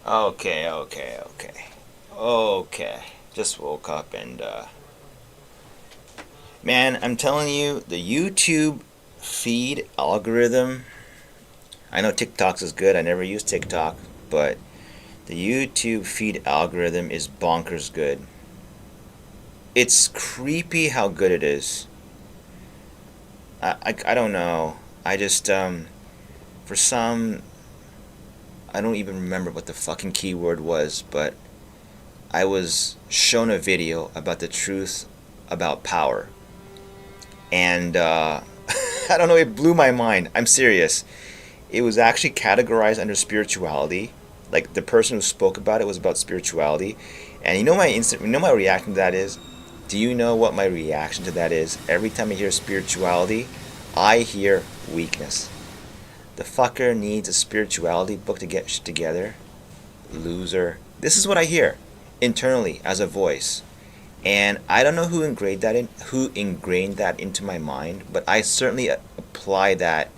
Okay, okay, okay. Okay. Just woke up and, man, I'm telling you, the YouTube feed algorithm. I know TikTok's is good. I never use TikTok, but the YouTube feed algorithm is bonkers good. It's creepy how good it is. I don't know. I just, for some, I don't even remember what the fucking keyword was, but I was shown a video about the truth about power. And I don't know, it blew my mind. I'm serious. It was actually categorized under spirituality. Like the person who spoke about it was about spirituality. And you know my reaction to that is? Do you know what my reaction to that is? Every time I hear spirituality, I hear weakness. The fucker needs a spirituality book to get shit together. Loser. This is what I hear internally as a voice. And I don't know who ingrained that into my mind, but I certainly apply that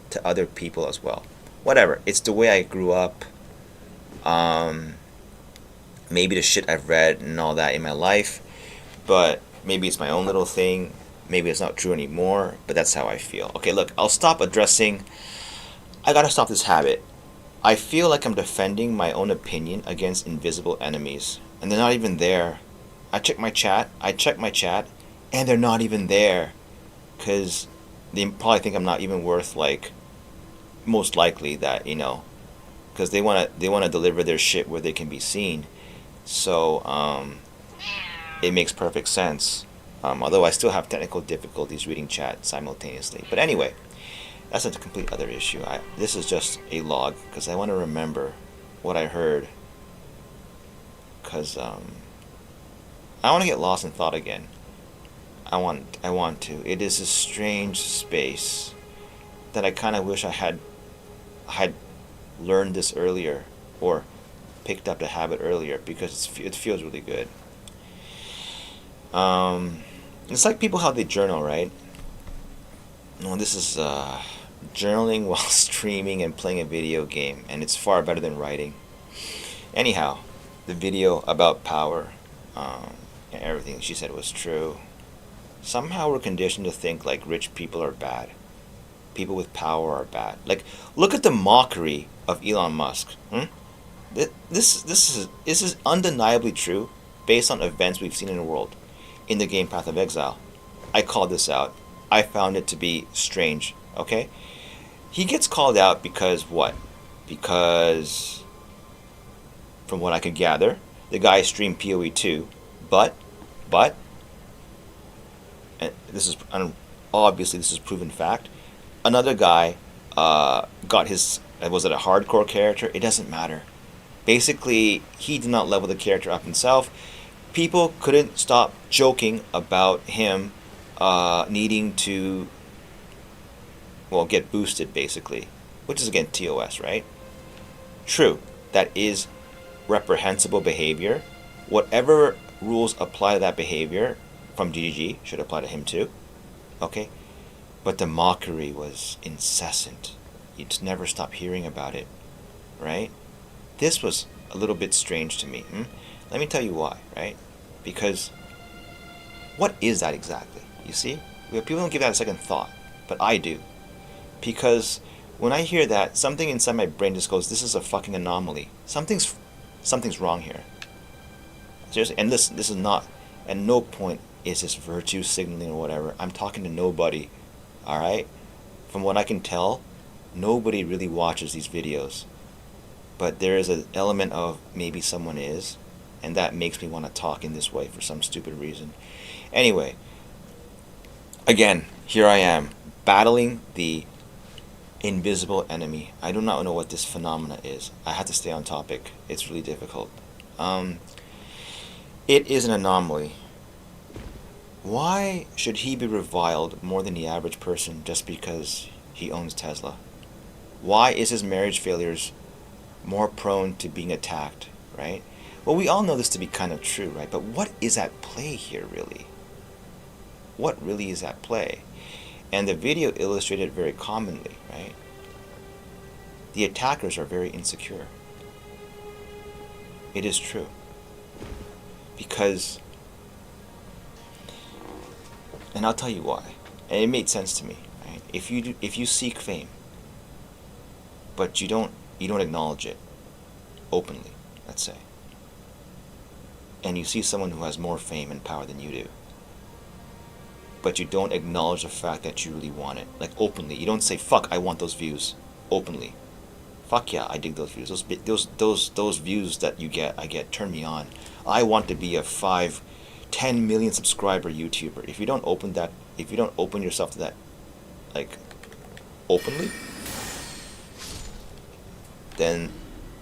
to other people as well. Whatever. It's the way I grew up. Um, Maybe the shit I've read and all that in my life, but maybe it's my own little thing. Maybe it's not true anymore, but that's how I feel. Okay, look, I'll stop addressing. I gotta stop this habit. I feel like I'm defending my own opinion against invisible enemies, and they're not even there. I check my chat, and they're not even there, because they probably think I'm not even worth, like, most likely that, because they wanna deliver their shit where they can be seen. So, it makes perfect sense. Although I still have technical difficulties reading chat simultaneously. But anyway, that's a complete other issue. This is just a log because I want to remember what I heard. Because I want to get lost in thought again. I want to. It is a strange space that I kind of wish I had learned this earlier or picked up the habit earlier because it feels really good. Um, it's like people how they journal, right? Well, this is journaling while streaming and playing a video game, and it's far better than writing. Anyhow, the video about power and everything she said was true. Somehow we're conditioned to think like rich people are bad. People with power are bad. Like, look at the mockery of Elon Musk. Hmm? This is undeniably true based on events we've seen in the world in the game Path of Exile. I called this out. I found it to be strange. Okay, he gets called out because what? Because from what I could gather, the guy streamed PoE 2, but but and this is obviously this is proven fact. Another guy got his was it a hardcore character? It doesn't matter. Basically, he did not level the character up himself. People couldn't stop joking about him needing to, well, get boosted, basically. Which is, again, TOS, right? True, that is reprehensible behavior. Whatever rules apply to that behavior from GGG should apply to him too. Okay? But the mockery was incessant. You just never stop hearing about it, right? This was a little bit strange to me. Let me tell you why, right? Because what is that exactly? You see? People don't give that a second thought, but I do. Because when I hear that, something inside my brain just goes, "This is a fucking anomaly. Something's wrong here." Seriously, and this is not. At no point is this virtue signaling or whatever. I'm talking to nobody. All right. From what I can tell, nobody really watches these videos. But there is an element of maybe someone is, and that makes me want to talk in this way for some stupid reason. Anyway, again, here I am battling the invisible enemy. I do not know what this phenomena is. I have to stay on topic. It's really difficult. Um, it is an anomaly. Why should he be reviled more than the average person just because he owns Tesla? Why is his marriage failures more prone to being attacked, right? Well, we all know this to be kind of true, right? But what is at play here, really? What really is at play? And the video illustrated very commonly, right? The attackers are very insecure. It is true. Because, and I'll tell you why. And it made sense to me. Right? If you seek fame, but you don't acknowledge it openly, let's say, and you see someone who has more fame and power than you do, but you don't acknowledge the fact that you really want it, like openly. You don't say, "Fuck, I want those views," openly. Fuck yeah, I dig those views. Those views that I get turn me on. I want to be a 10 million subscriber YouTuber. If you don't open yourself to that, like, openly, then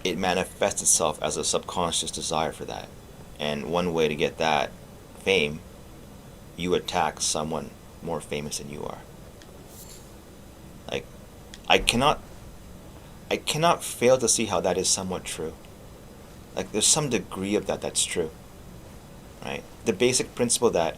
it manifests itself as a subconscious desire for that. And one way to get that fame, you attack someone more famous than you are. Like, I cannot fail to see how that is somewhat true. Like, there's some degree of that's true, right? The basic principle that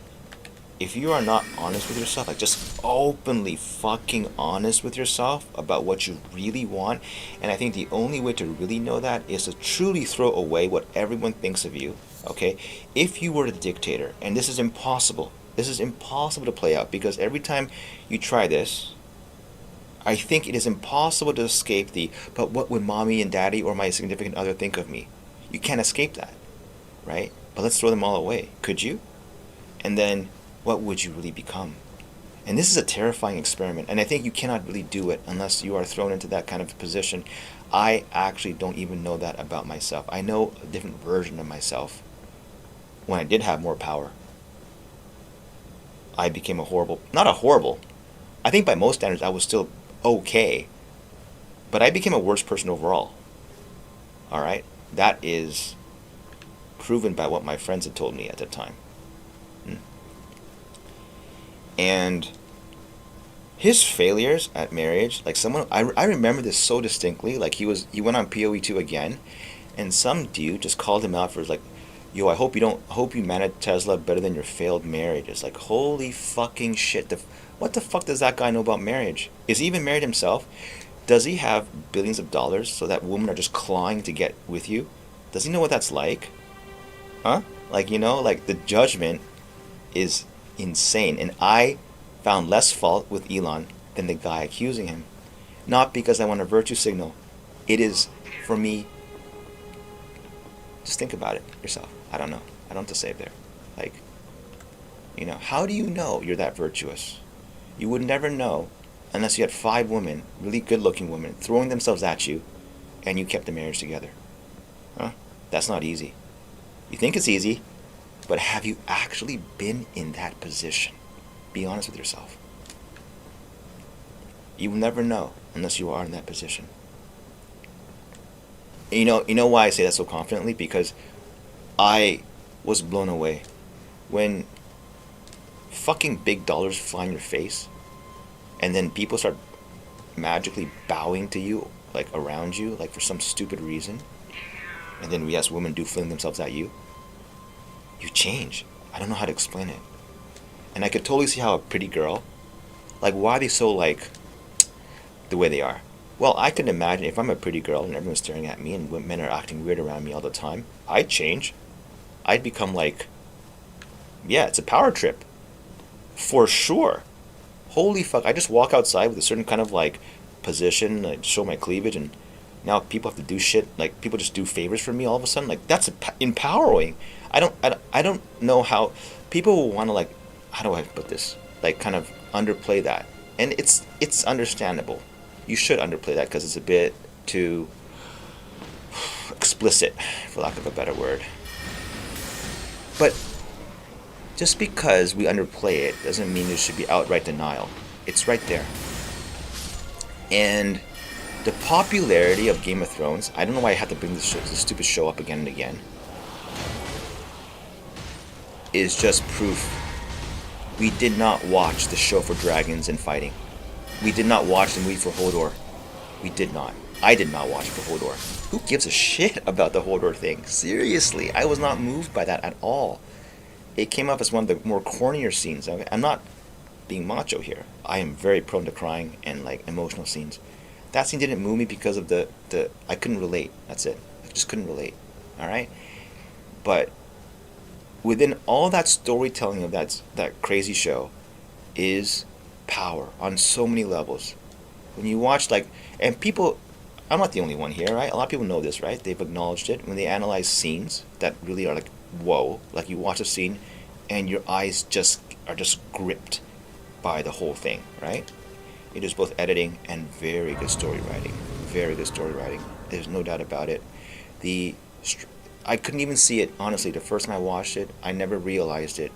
if you are not honest with yourself, like just openly fucking honest with yourself about what you really want, and I think the only way to really know that is to truly throw away what everyone thinks of you, okay? If you were a dictator, and this is impossible to play out, because every time you try this, I think it is impossible to escape but what would mommy and daddy or my significant other think of me? You can't escape that, right? But let's throw them all away. Could you? And then, what would you really become? And this is a terrifying experiment, and I think you cannot really do it unless you are thrown into that kind of position. I actually don't even know that about myself. I know a different version of myself. When I did have more power, I became I think by most standards I was still okay, but I became a worse person overall. Alright? That is proven by what my friends had told me at the time. And his failures at marriage, like I remember this so distinctly, like he went on PoE2 again, and some dude just called him out for like, yo, I hope you manage Tesla better than your failed marriage. It's like, holy fucking shit, what the fuck does that guy know about marriage? Is he even married himself? Does he have billions of dollars so that women are just clawing to get with you? Does he know what that's like? Huh? Like, like the judgment is insane, and I found less fault with Elon than the guy accusing him. Not because I want a virtue signal. It is, for me, just think about it yourself. I don't know. I don't have to say it there. Like, how do you know you're that virtuous? You would never know unless you had 5 women, really good-looking women, throwing themselves at you, and you kept the marriage together. Huh? That's not easy. You think it's easy, but have you actually been in that position? Be honest with yourself. You will never know unless you are in that position. And you know why I say that so confidently? Because I was blown away when fucking big dollars fly in your face, and then people start magically bowing to you, like around you, like for some stupid reason, and then yes, women do fling themselves at you. You change. I don't know how to explain it. And I could totally see how a pretty girl, like, why are they so, like, the way they are? Well, I can imagine if I'm a pretty girl and everyone's staring at me and men are acting weird around me all the time, I'd change. I'd become like, yeah, it's a power trip. For sure. Holy fuck, I just walk outside with a certain kind of, like, position, like, show my cleavage, and now people have to do shit, like, people just do favors for me all of a sudden. Like, that's empowering. I don't know how people will want to, like, how do I put this? Like, kind of underplay that. And it's understandable. You should underplay that because it's a bit too explicit, for lack of a better word. But just because we underplay it doesn't mean there should be outright denial. It's right there. And the popularity of Game of Thrones, I don't know why I have to bring this stupid show up again and again, is just proof. We did not watch the show for dragons and fighting. We did not watch the movie for Hodor. We did not. I did not watch for Hodor. Who gives a shit about the Hodor thing? Seriously, I was not moved by that at all. It came up as one of the more cornier scenes. I'm not being macho here. I am very prone to crying and, like, emotional scenes. That scene didn't move me because of the I couldn't relate. That's it. I just couldn't relate. All right, but within all that storytelling of that crazy show is power on so many levels. When you watch like, and people, I'm not the only one here, right? A lot of people know this, right? They've acknowledged it when they analyze scenes that really are like, whoa, like you watch a scene and your eyes just are just gripped by the whole thing, right? It is both editing and very good story writing. Very good story writing. There's no doubt about it. The I couldn't even see it honestly the first time I watched it. I never realized it,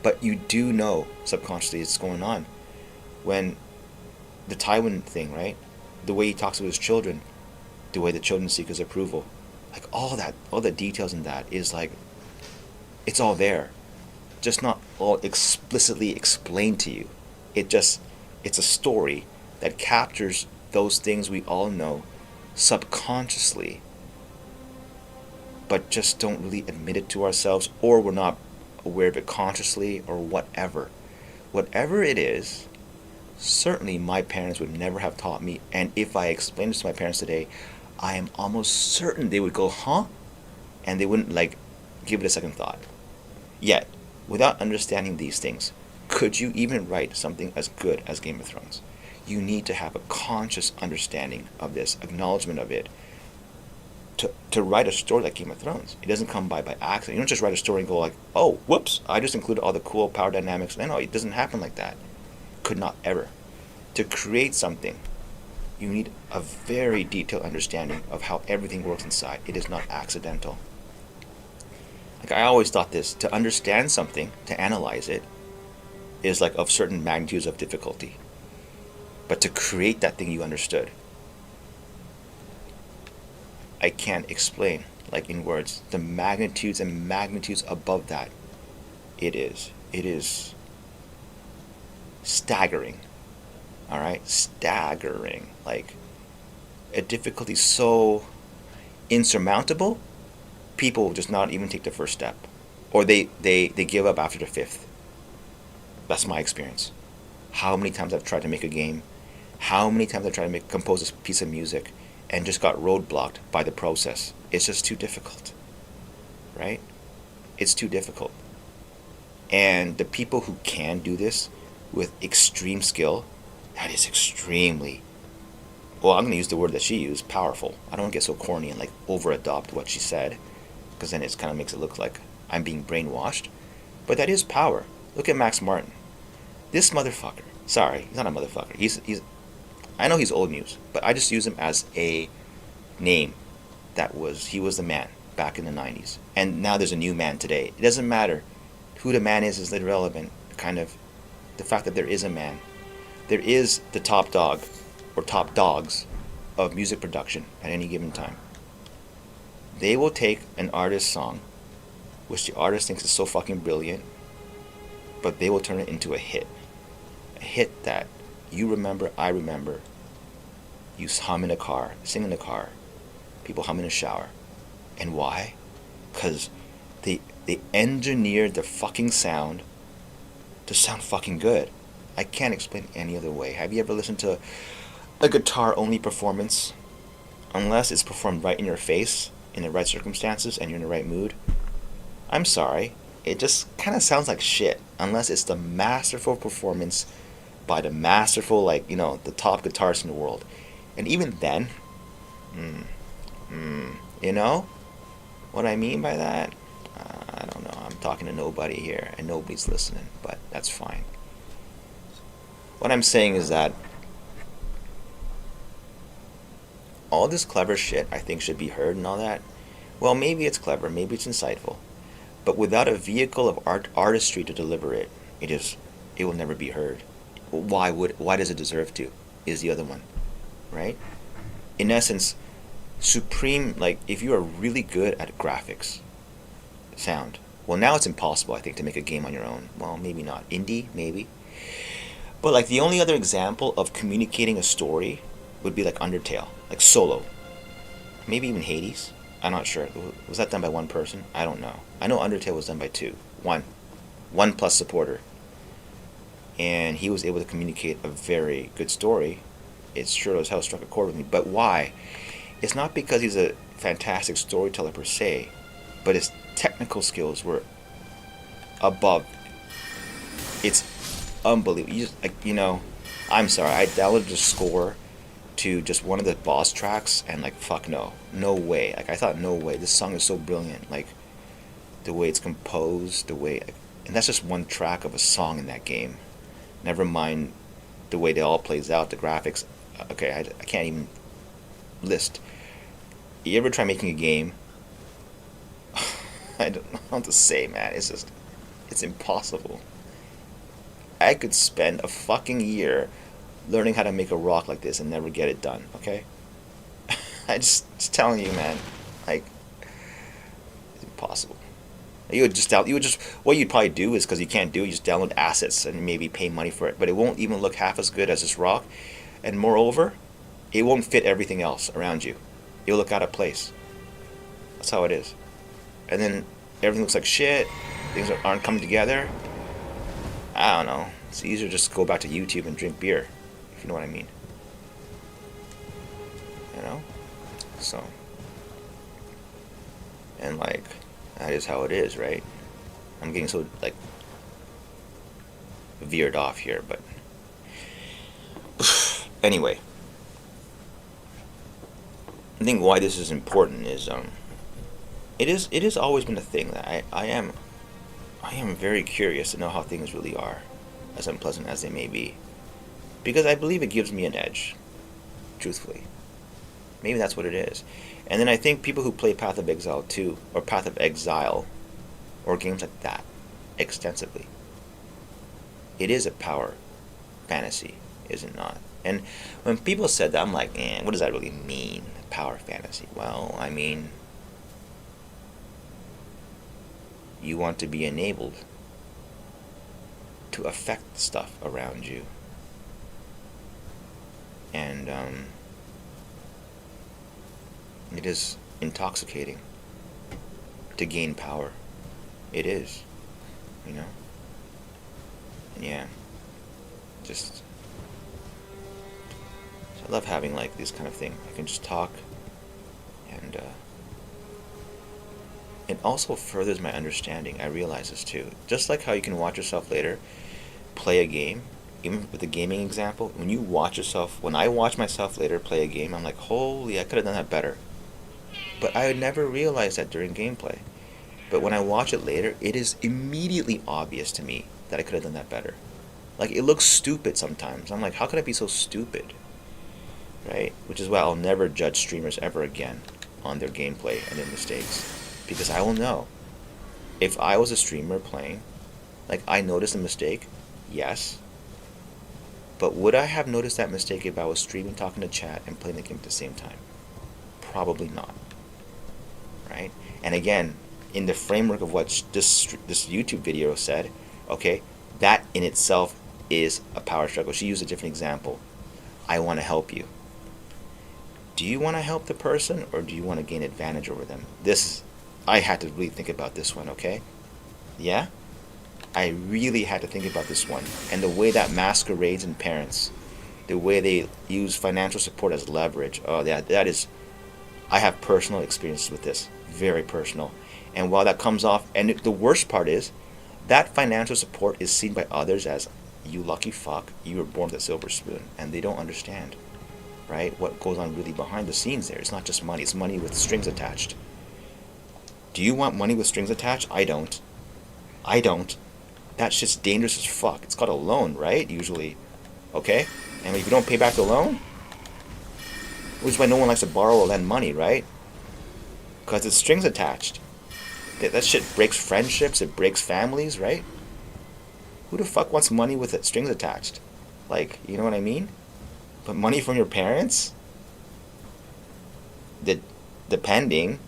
but you do know subconsciously it's going on when the Tywin thing, right? The way he talks to his children, the way the children seek his approval, like all that, all the details in that is like, it's all there, just not all explicitly explained to you. It just, it's a story that captures those things we all know subconsciously, but just don't really admit it to ourselves, or we're not aware of it consciously, or whatever. Whatever it is, certainly my parents would never have taught me, and if I explained this to my parents today, I am almost certain they would go, huh? And they wouldn't like give it a second thought. Yet, without understanding these things, could you even write something as good as Game of Thrones? You need to have a conscious understanding of this, acknowledgement of it, to write a story like Game of Thrones. It doesn't come by accident. You don't just write a story and go like, oh, whoops, I just included all the cool power dynamics. No, it doesn't happen like that. Could not ever. To create something, you need a very detailed understanding of how everything works inside. It is not accidental. Like I always thought this, to understand something, to analyze it, is like of certain magnitudes of difficulty. But to create that thing you understood, I can't explain, like in words, the magnitudes and magnitudes above that. It is staggering. All right, staggering. Like a difficulty so insurmountable, people will just not even take the first step, or they give up after the fifth. That's my experience. How many times I've tried to make a game, how many times I've tried to compose a piece of music, and just got roadblocked by the process. It's just too difficult, right? It's too difficult. And the people who can do this with extreme skill, that is extremely, well, I'm going to use the word that she used, powerful. I don't want to get so corny and like over-adopt what she said, because then it kind of makes it look like I'm being brainwashed. But that is power. Look at Max Martin. This motherfucker. Sorry, he's not a motherfucker. He's I know he's old news, but I just use him as a name. He was the man back in the 90s. And now there's a new man today. It doesn't matter who the man is irrelevant. Kind of the fact that there is a man. There is the top dog or top dogs of music production at any given time. They will take an artist's song, which the artist thinks is so fucking brilliant, but they will turn it into a hit. A hit that you remember, I remember. You hum in a car, sing in the car. People hum in a shower. And why? Because they engineered the fucking sound to sound fucking good. I can't explain it any other way. Have you ever listened to a guitar-only performance? Unless it's performed right in your face, in the right circumstances, and you're in the right mood. I'm sorry. It just kind of sounds like shit. Unless it's the masterful performance by the masterful, like, you know, the top guitarists in the world. And even then, you know what I mean by that? I don't know. I'm talking to nobody here, and nobody's listening, but that's fine. What I'm saying is that all this clever shit I think should be heard and all that. Well, maybe it's clever, maybe it's insightful, but without a vehicle of artistry to deliver it, it will never be heard. Why does it deserve to? Is the other one, right? In essence, supreme, like if you are really good at graphics, sound. Well, now it's impossible, I think, to make a game on your own. Well, maybe not. Indie, maybe. But like the only other example of communicating a story would be like Undertale, like Solo. Maybe even Hades. I'm not sure. Was that done by one person? I don't know. I know Undertale was done by two. One plus supporter. And he was able to communicate a very good story. It sure as hell struck a chord with me. But why? it's not because he's a fantastic storyteller per se, but his technical skills were above. It's unbelievable. You just, like, I'm sorry. I downloaded the score to just one of the boss tracks, and like, fuck no, no way. Like, I thought, no way. This song is so brilliant. Like, the way it's composed, and that's just one track of a song in that game. Never mind the way it all plays out, the graphics. Okay, I can't even list. You ever try making a game? I don't know what to say, man. It's impossible. I could spend a fucking year learning how to make a rock like this and never get it done, okay? Just telling you, man. Like, it's impossible. What you'd probably do is, because you can't do it, you just download assets and maybe pay money for it, but it won't even look half as good as this rock, and moreover, it won't fit everything else around you. It'll look out of place. That's how it is. And then everything looks like shit, things aren't coming together. I don't know. It's easier to just go back to YouTube and drink beer, if you know what I mean. So, and like, that is how it is, right? I'm getting so, like, veered off here, but anyway, I think why this is important is it has always been a thing that I am very curious to know how things really are, as unpleasant as they may be, because I believe it gives me an edge, truthfully. Maybe that's what it is. And then I think people who play Path of Exile 2, or Path of Exile, or games like that, extensively, it is a power fantasy, is it not? And when people said that, I'm like, what does that really mean, power fantasy? Well, I mean, you want to be enabled to affect stuff around you. And it is intoxicating to gain power. It is, And yeah, just, I love having like this kind of thing. I can just talk, and it also furthers my understanding. I realize this too. Just like how you can watch yourself later play a game, even with the gaming example, when I watch myself later play a game, I'm like, holy, I could have done that better. But I would never realize that during gameplay. But when I watch it later, it is immediately obvious to me that I could have done that better. Like, it looks stupid sometimes. I'm like, how could I be so stupid? Right? Which is why I'll never judge streamers ever again on their gameplay and their mistakes. Because I will know. If I was a streamer playing, like, I noticed a mistake, yes. But would I have noticed that mistake if I was streaming, talking to chat, and playing the game at the same time? Probably not. Right? And again, in the framework of what this YouTube video said, okay, that in itself is a power struggle. She used a different example. I want to help you. Do you want to help the person, or do you want to gain advantage over them? I had to really think about this one, okay? Yeah? I really had to think about this one. And the way that masquerades in parents, the way they use financial support as leverage, that is, I have personal experiences with this. Very personal. And while that comes off, and the worst part is, that financial support is seen by others as, you lucky fuck, you were born with a silver spoon, and they don't understand, right, what goes on really behind the scenes there. It's not just money, it's money with strings attached. Do you want money with strings attached? I don't. That shit's dangerous as fuck. It's called a loan, right, usually, okay? And if you don't pay back the loan, which is why no one likes to borrow or lend money, right? Because it's strings attached. That shit breaks friendships, it breaks families, right? Who the fuck wants money with it, strings attached? Like, you know what I mean? But money from your parents? Depending.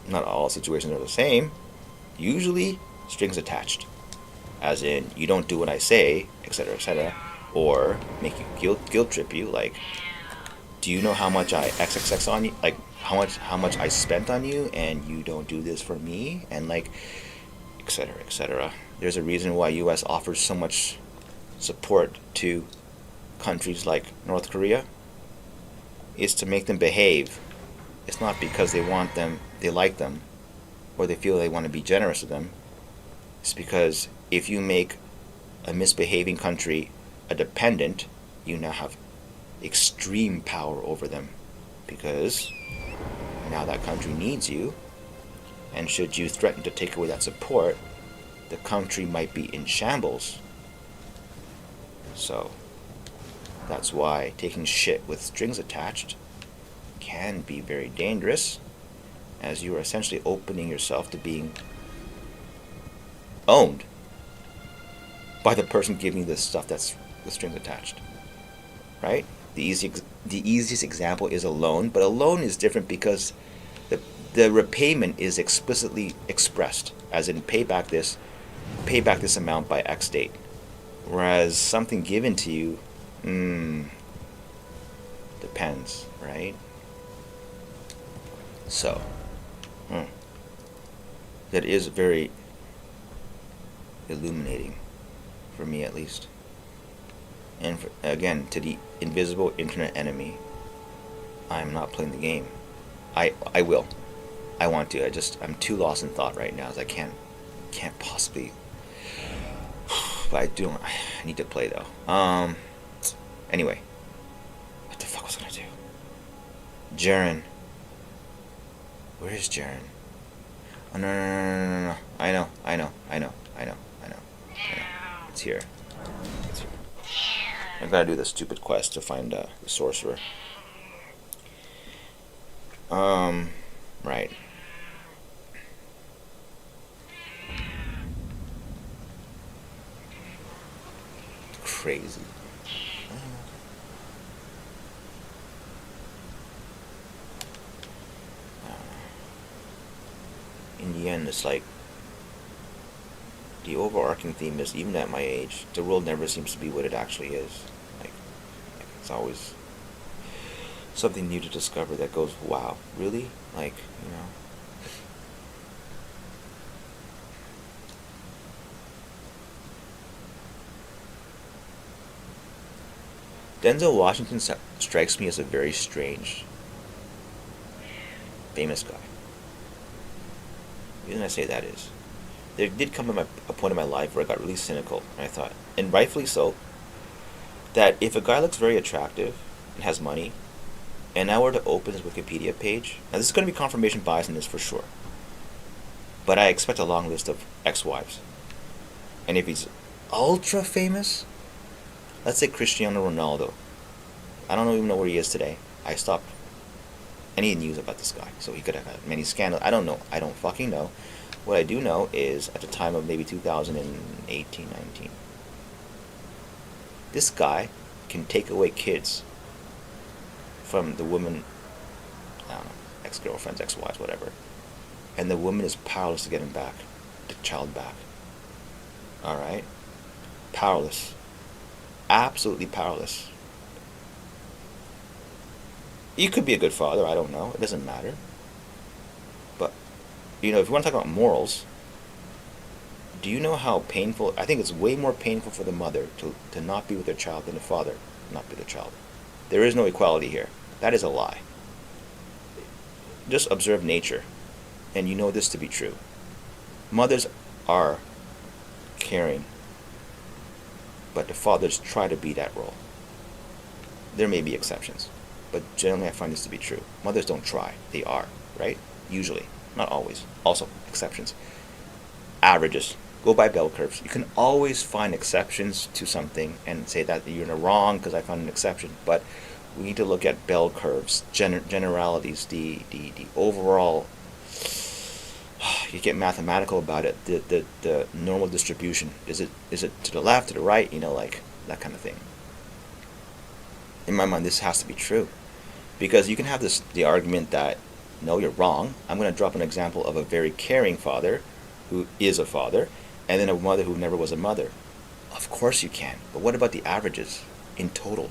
Not all situations are the same. Usually, strings attached. As in, you don't do what I say, etc., etc., or make you guilt trip you, like, do you know how much I XXX on you? Like, how much I spent on you, and you don't do this for me? And, like, etc., etc. There's a reason why U.S. offers so much support to countries like North Korea. is to make them behave. It's not because they want them, they like them, or they feel they want to be generous to them. It's because if you make a misbehaving country a dependent, you now have extreme power over them. Because now that country needs you, and should you threaten to take away that support, the country might be in shambles. So, that's why taking shit with strings attached can be very dangerous, as you are essentially opening yourself to being owned by the person giving you the stuff that's with strings attached. Right? The easiest example is a loan, but a loan is different because the repayment is explicitly expressed, as in pay back this amount by X date. Whereas something given to you, depends, right? So, that is very illuminating, for me at least. And again, to the invisible internet enemy, I'm not playing the game. I will. I want to. I'm too lost in thought right now, as I can't possibly. But I need to play though. Anyway, what the fuck was I gonna do? Jaren. Where is Jaren? Oh no. I know. It's here. I gotta do the stupid quest to find the sorcerer. Right. Crazy. In the end, it's like the overarching theme is, even at my age, the world never seems to be what it actually is. Like it's always something new to discover that goes, wow, really? Like, you know. Denzel Washington strikes me as a very strange, famous guy. The reason I say that is, there did come a point in my life where I got really cynical, and I thought, and rightfully so, that if a guy looks very attractive and has money, and I were to open his Wikipedia page, now this is going to be confirmation bias in this for sure, but I expect a long list of ex-wives. And if he's ultra famous, let's say Cristiano Ronaldo. I don't even know where he is today. I stopped any news about this guy, so he could have had many scandals. I don't know. I don't fucking know. What I do know is, at the time of maybe 2018, 19, this guy can take away kids from the woman, I don't know, ex-girlfriends, ex-wives, whatever, and the woman is powerless to get him back, the child back. Alright? Powerless. Absolutely powerless. You could be a good father, I don't know, it doesn't matter. But, you know, if you want to talk about morals, do you know how painful, I think it's way more painful for the mother to not be with their child than the father not be with their child. There is no equality here. That is a lie. Just observe nature, and you know this to be true. Mothers are caring, but the fathers try to be that role. There may be exceptions, but generally I find this to be true. Mothers don't try, they are, right? Usually, not always. Also, exceptions. Averages. Go by bell curves. You can always find exceptions to something and say that you're in the wrong because I found an exception, but we need to look at bell curves, generalities, the overall. You get mathematical about it. The normal distribution, is it to the left, to the right? You know, like that kind of thing. In my mind, this has to be true, because you can have the argument that no, you're wrong. I'm going to drop an example of a very caring father who is a father, and then a mother who never was a mother. Of course you can, but what about the averages in total?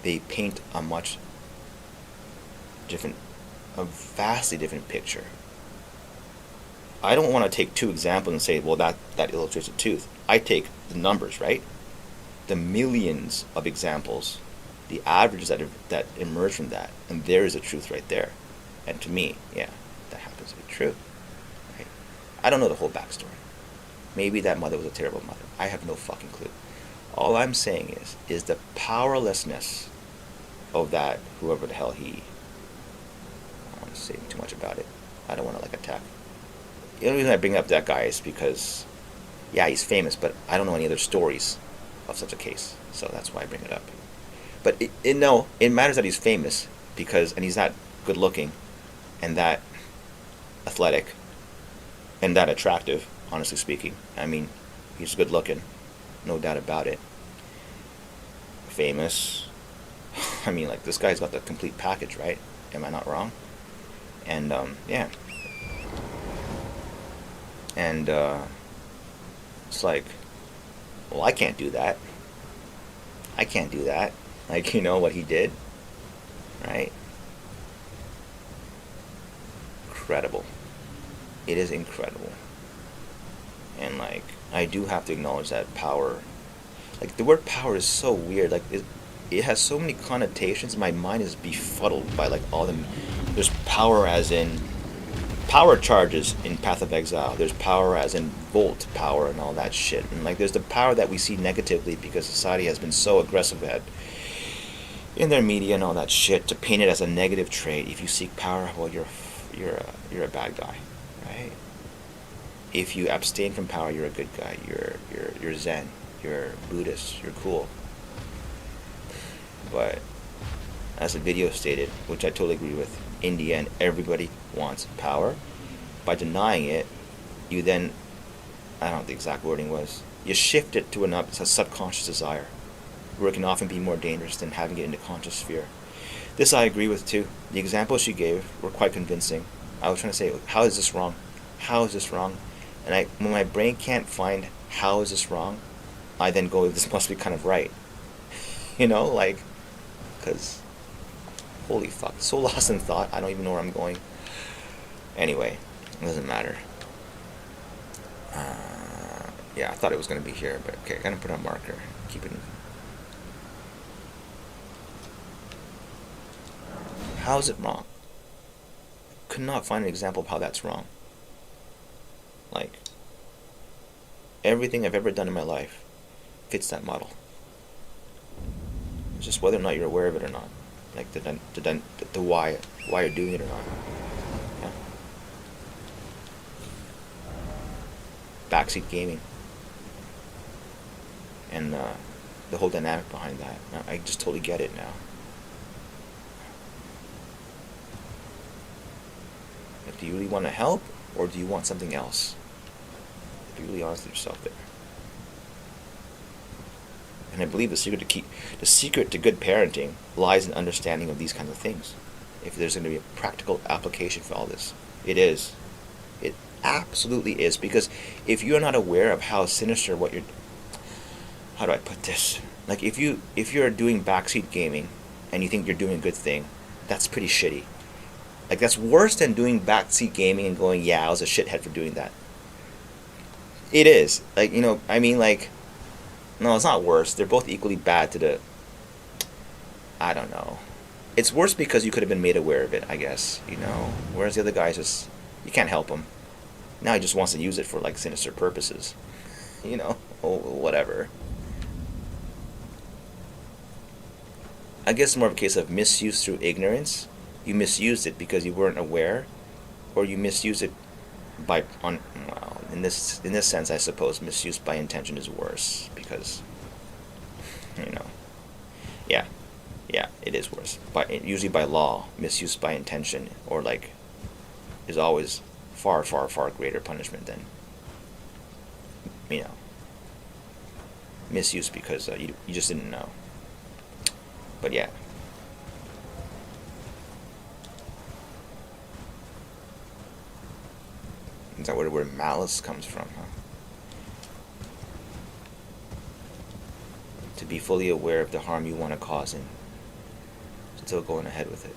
They paint a vastly different picture. I don't want to take two examples and say, well, that illustrates the truth. I take the numbers, right? The millions of examples the averages that emerge from that, and there is a truth right there. And to me, yeah, that happens to be true. Right? I don't know the whole backstory. Maybe that mother was a terrible mother. I have no fucking clue. All I'm saying is the powerlessness of that whoever the hell he. I don't want to say too much about it. I don't want to like attack. The only reason I bring up that guy is because, yeah, he's famous, but I don't know any other stories of such a case, so that's why I bring it up. But it matters that he's famous because, and he's not good looking, and that athletic, and that attractive. Honestly speaking, I mean, he's good looking, no doubt about it. Famous. I mean, like, this guy's got the complete package, right? Am I not wrong? And yeah. And it's like, well, I can't do that. I can't do that. Like, you know what he did, right? Incredible. It is incredible. And like, I do have to acknowledge that power. Like, the word power is so weird. Like, it has so many connotations. My mind is befuddled by like all them. There's power as in power charges in Path of Exile. There's power as in volt power and all that shit. And like, there's the power that we see negatively because society has been so aggressive at in their media and all that shit to paint it as a negative trait. If you seek power, well, you're a bad guy, right? If you abstain from power, you're a good guy. You're Zen. You're Buddhist. You're cool. But as the video stated, which I totally agree with, in the end, everybody wants power. By denying it, you then, I don't know what the exact wording was, you shift it to a subconscious desire, where it can often be more dangerous than having it in the conscious sphere. This I agree with too. The examples she gave were quite convincing. I was trying to say, how is this wrong? How is this wrong? And when my brain can't find how is this wrong, I then go, this must be kind of right. You know, like, because, holy fuck, so lost in thought, I don't even know where I'm going. Anyway, it doesn't matter. Yeah, I thought it was going to be here, but okay, I'm going to put on a marker. Keep it in. How is it wrong? Could not find an example of how that's wrong. Like, everything I've ever done in my life fits that model. It's just whether or not you're aware of it or not. Like, the why you're doing it or not. Yeah. Backseat gaming. And the whole dynamic behind that. I just totally get it now. Like, do you really want to help, or do you want something else? Be really honest with yourself there. And I believe the secret to good parenting lies in understanding of these kinds of things. If there's going to be a practical application for all this, it is. It absolutely is, because if you're not aware of how sinister what you're, how do I put this? Like, if you're doing backseat gaming and you think you're doing a good thing, that's pretty shitty. Like, that's worse than doing backseat gaming and going, yeah, I was a shithead for doing that. It is. Like, you know, I mean, like, no, it's not worse. They're both equally bad to the, I don't know. It's worse because you could have been made aware of it, I guess, you know. Whereas the other guy just, you can't help him. Now he just wants to use it for, like, sinister purposes. You know, or whatever. I guess it's more of a case of misuse through ignorance. You misused it because you weren't aware, or you misused it by well, in this sense, I suppose misuse by intention is worse, because, you know, yeah, it is worse. Usually by law, misuse by intention, or like, is always far greater punishment than, you know, misuse because you just didn't know. But yeah. Is that where the word malice comes from, huh? To be fully aware of the harm you want to cause and still going ahead with it.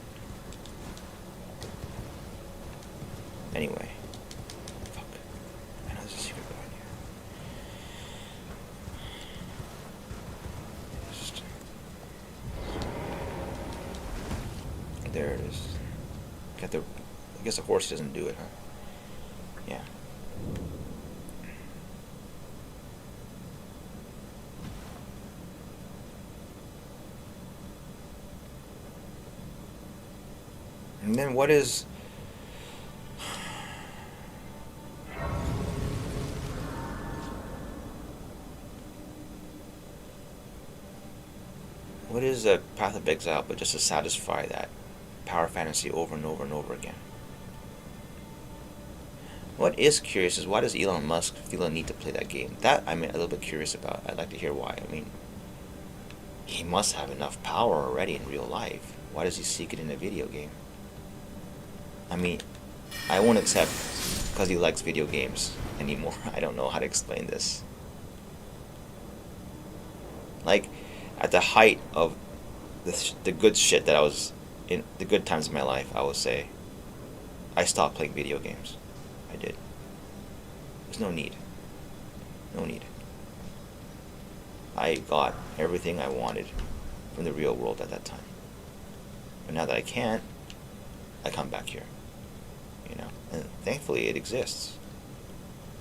Anyway. Fuck. I know there's a secret behind here. I guess the horse doesn't do it, huh? Yeah. And then what is a Path of Exile but just to satisfy that power fantasy over and over and over again? What is curious is why does Elon Musk feel a need to play that game? That I'm a little bit curious about. I'd like to hear why. I mean, he must have enough power already in real life. Why does he seek it in a video game? I mean, I won't accept because he likes video games anymore. I don't know how to explain this. Like, at the height of the good shit that I was in, the good times of my life, I would say, I stopped playing video games. I did. There's no need. No need. I got everything I wanted from the real world at that time. But now that I can't, I come back here. You know, and thankfully it exists.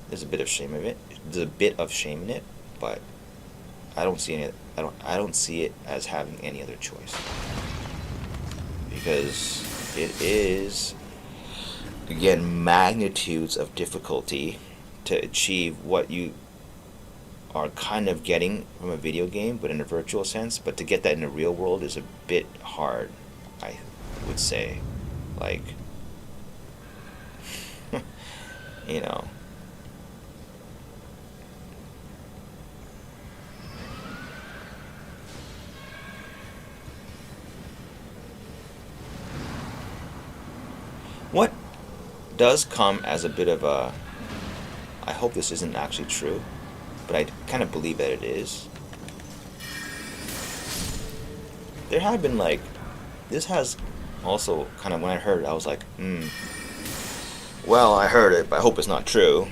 There's a bit of shame in it. There's a bit of shame in it, but I don't see any. I don't see it as having any other choice because it is, again, magnitudes of difficulty to achieve what you are kind of getting from a video game, but in a virtual sense. But to get that in the real world is a bit hard, I would say. Like, you know. What does come as a bit of a, I hope this isn't actually true, but I kind of believe that it is. There have been like, this has also kind of, when I heard it, I was like, well, I heard it, but I hope it's not true.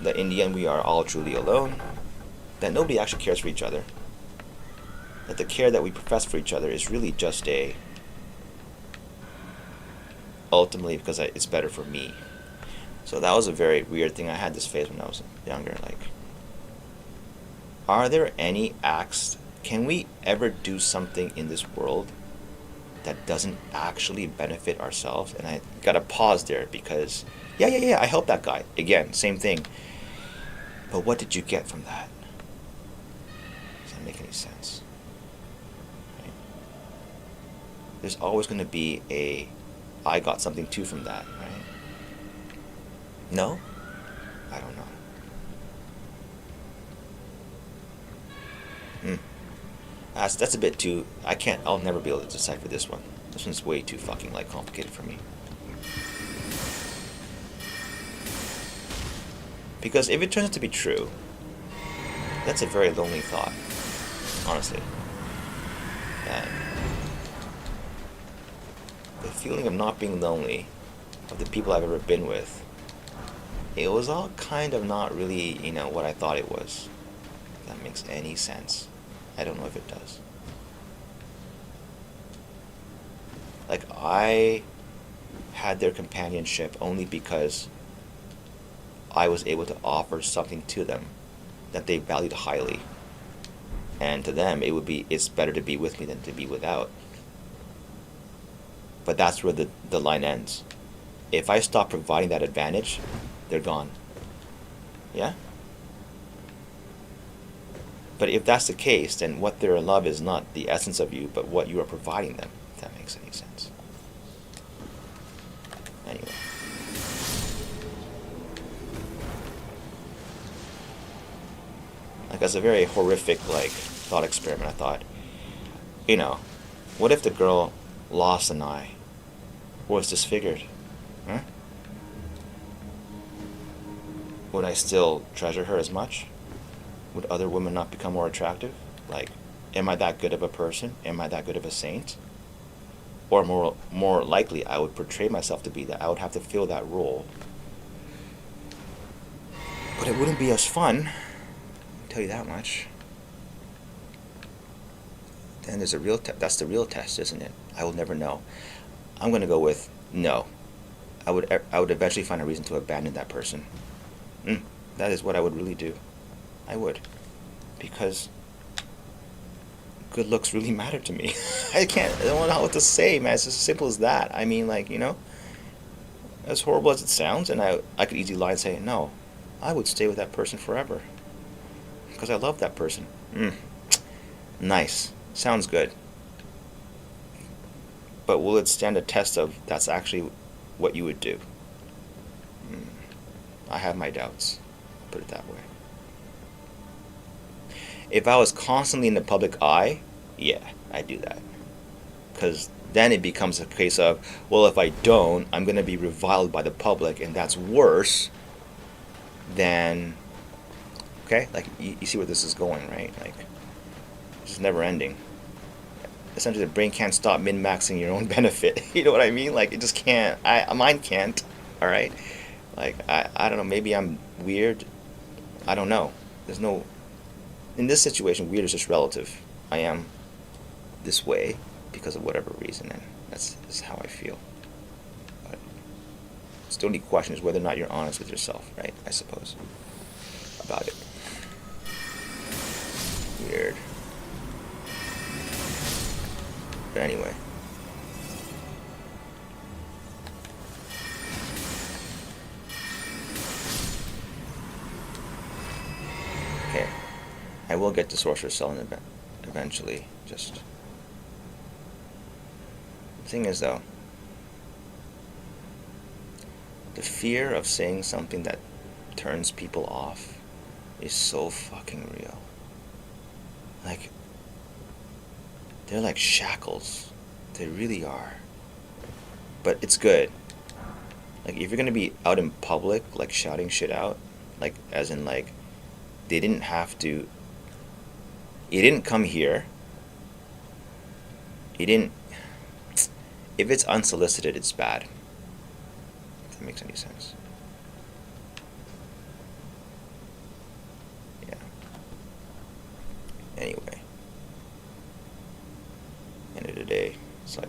That in the end we are all truly alone. That nobody actually cares for each other. That the care that we profess for each other is really just ultimately because it's better for me. So that was a very weird thing. I had this phase when I was younger. Like, are there any acts? Can we ever do something in this world that doesn't actually benefit ourselves? And I gotta pause there because, yeah, I helped that guy. Again, same thing. But what did you get from that? Does that make any sense? Right? There's always going to be I got something too from that, right? No? I don't know. That's a bit too, I'll never be able to decipher this one. This one's way too fucking complicated for me. Because if it turns out to be true, that's a very lonely thought, honestly. That the feeling of not being lonely, of the people I've ever been with, it was all kind of not really, what I thought it was. If that makes any sense. I don't know if it does. Like, I had their companionship only because I was able to offer something to them that they valued highly. And to them, it's better to be with me than to be without. But that's where the line ends. If I stop providing that advantage, they're gone. Yeah? But if that's the case, then what they're in love is not the essence of you, but what you are providing them, if that makes any sense. Anyway. Like, as a very horrific, thought experiment, I thought, what if the girl lost an eye? Or was disfigured? Huh? Would I still treasure her as much? Would other women not become more attractive? Like, am I that good of a person? Am I that good of a saint? Or more likely, I would portray myself to be that. I would have to fill that role. But it wouldn't be as fun. I'll tell you that much. Then there's a real test. That's the real test, isn't it? I will never know. I'm going to go with No, I would eventually find a reason to abandon that person. Mm, that is what I would really do. I would, because good looks really matter to me. I don't know what to say, man. It's just as simple as that. I mean, like, as horrible as it sounds, and I could easily lie and say, no, I would stay with that person forever. Because I love that person. Nice. Sounds good. But will it stand a test of that's actually what you would do? I have my doubts. Put it that way. If I was constantly in the public eye, yeah, I'd do that. Because then it becomes a case of, well, if I don't, I'm going to be reviled by the public, and that's worse than. Okay? Like, you see where this is going, right? Like, it's never ending. Essentially, the brain can't stop min-maxing your own benefit. You know what I mean? Like, it just can't. Mine can't. All right? Like, I don't know. Maybe I'm weird. I don't know. There's no. In this situation, weird is just relative. I am this way because of whatever reason, and that's how I feel. But the only question is whether or not you're honest with yourself, right? I suppose. About it. Weird. But anyway. Okay. I will get to Sorcerer's Cell eventually. Just. The thing is, though, the fear of saying something that turns people off is so fucking real. Like, they're like shackles. They really are. But it's good. Like, if you're gonna be out in public, like, shouting shit out, like, as in, like, they didn't have to. You didn't come here. You didn't. If it's unsolicited, it's bad. If that makes any sense. Yeah. Anyway. End of the day, it's like.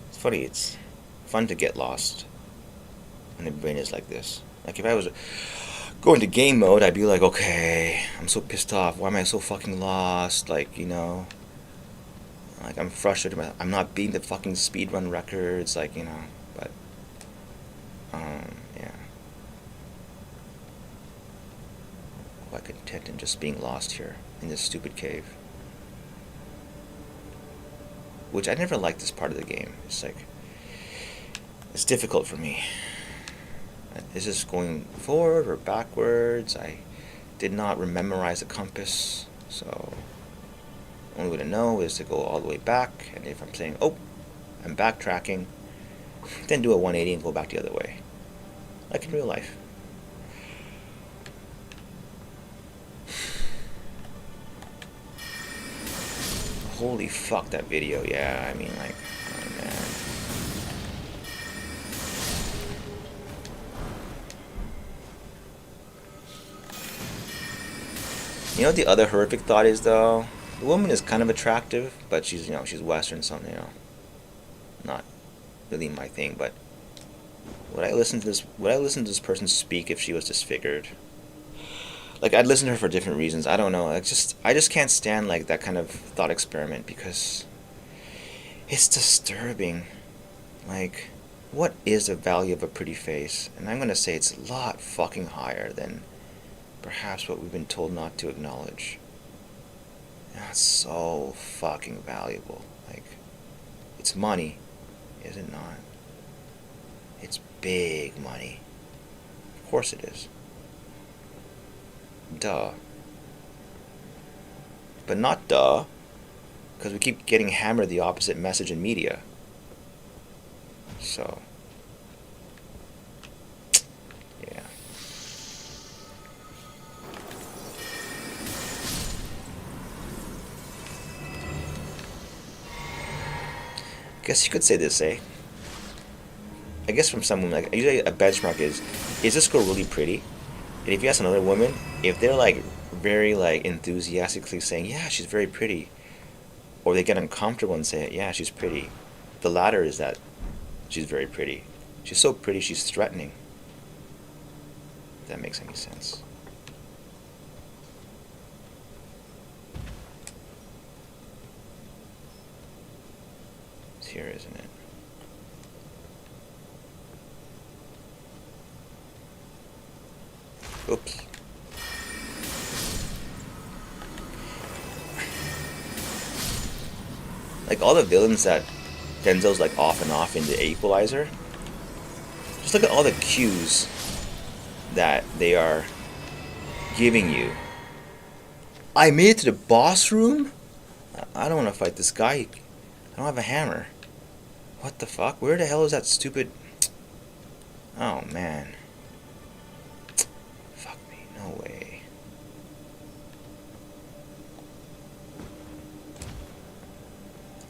It's funny, it's fun to get lost when the brain is like this. Like, if I was going to game mode, I'd be like, okay, I'm so pissed off. Why am I so fucking lost? Like, like, I'm frustrated. I'm not beating the fucking speedrun records, like, but, yeah. Quite content in just being lost here in this stupid cave. Which I never liked this part of the game. It's like, it's difficult for me. Is this going forward or backwards? I did not memorize the compass, so the only way to know is to go all the way back, and if I'm saying, oh, I'm backtracking, then do a 180 and go back the other way. Like in real life. Holy fuck, that video, yeah, I mean, like, oh man. You know what the other horrific thought is, though? The woman is kind of attractive, but she's, she's Western, so, not really my thing, but would I listen to this person speak if she was disfigured? Like, I'd listen to her for different reasons. I don't know. I just can't stand, like, that kind of thought experiment because it's disturbing. Like, what is the value of a pretty face? And I'm gonna say it's a lot fucking higher than perhaps what we've been told not to acknowledge. That's so fucking valuable. Like, it's money, is it not? It's big money. Of course it is. Duh. But not duh, because we keep getting hammered the opposite message in media. So, yeah. Guess you could say this, eh? I guess from some women, like, usually a benchmark is this girl really pretty? And if you ask another woman, if they're like very like enthusiastically saying, yeah, she's very pretty, or they get uncomfortable and say, yeah, she's pretty. The latter is that she's very pretty. She's so pretty, she's threatening. If that makes any sense. It's here, isn't it? Oops. Like all the villains that Denzel's like off and off in the Equalizer, just look at all the cues that they are giving you. I made it to the boss room? I don't want to fight this guy. I don't have a hammer. What the fuck? Where the hell is that stupid... Oh, man. Fuck me. No way.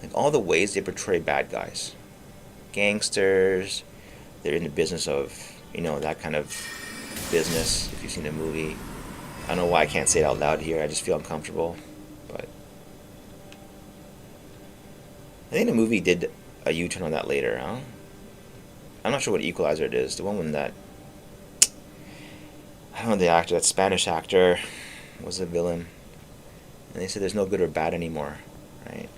Like all the ways they portray bad guys. Gangsters. They're in the business of, you know, that kind of business, if you've seen the movie. I don't know why I can't say it out loud here. I just feel uncomfortable. But I think the movie did a U-turn on that later, huh? I'm not sure what Equalizer it is. The one when that... I don't know the actor. That Spanish actor was a villain. And they said there's no good or bad anymore, right?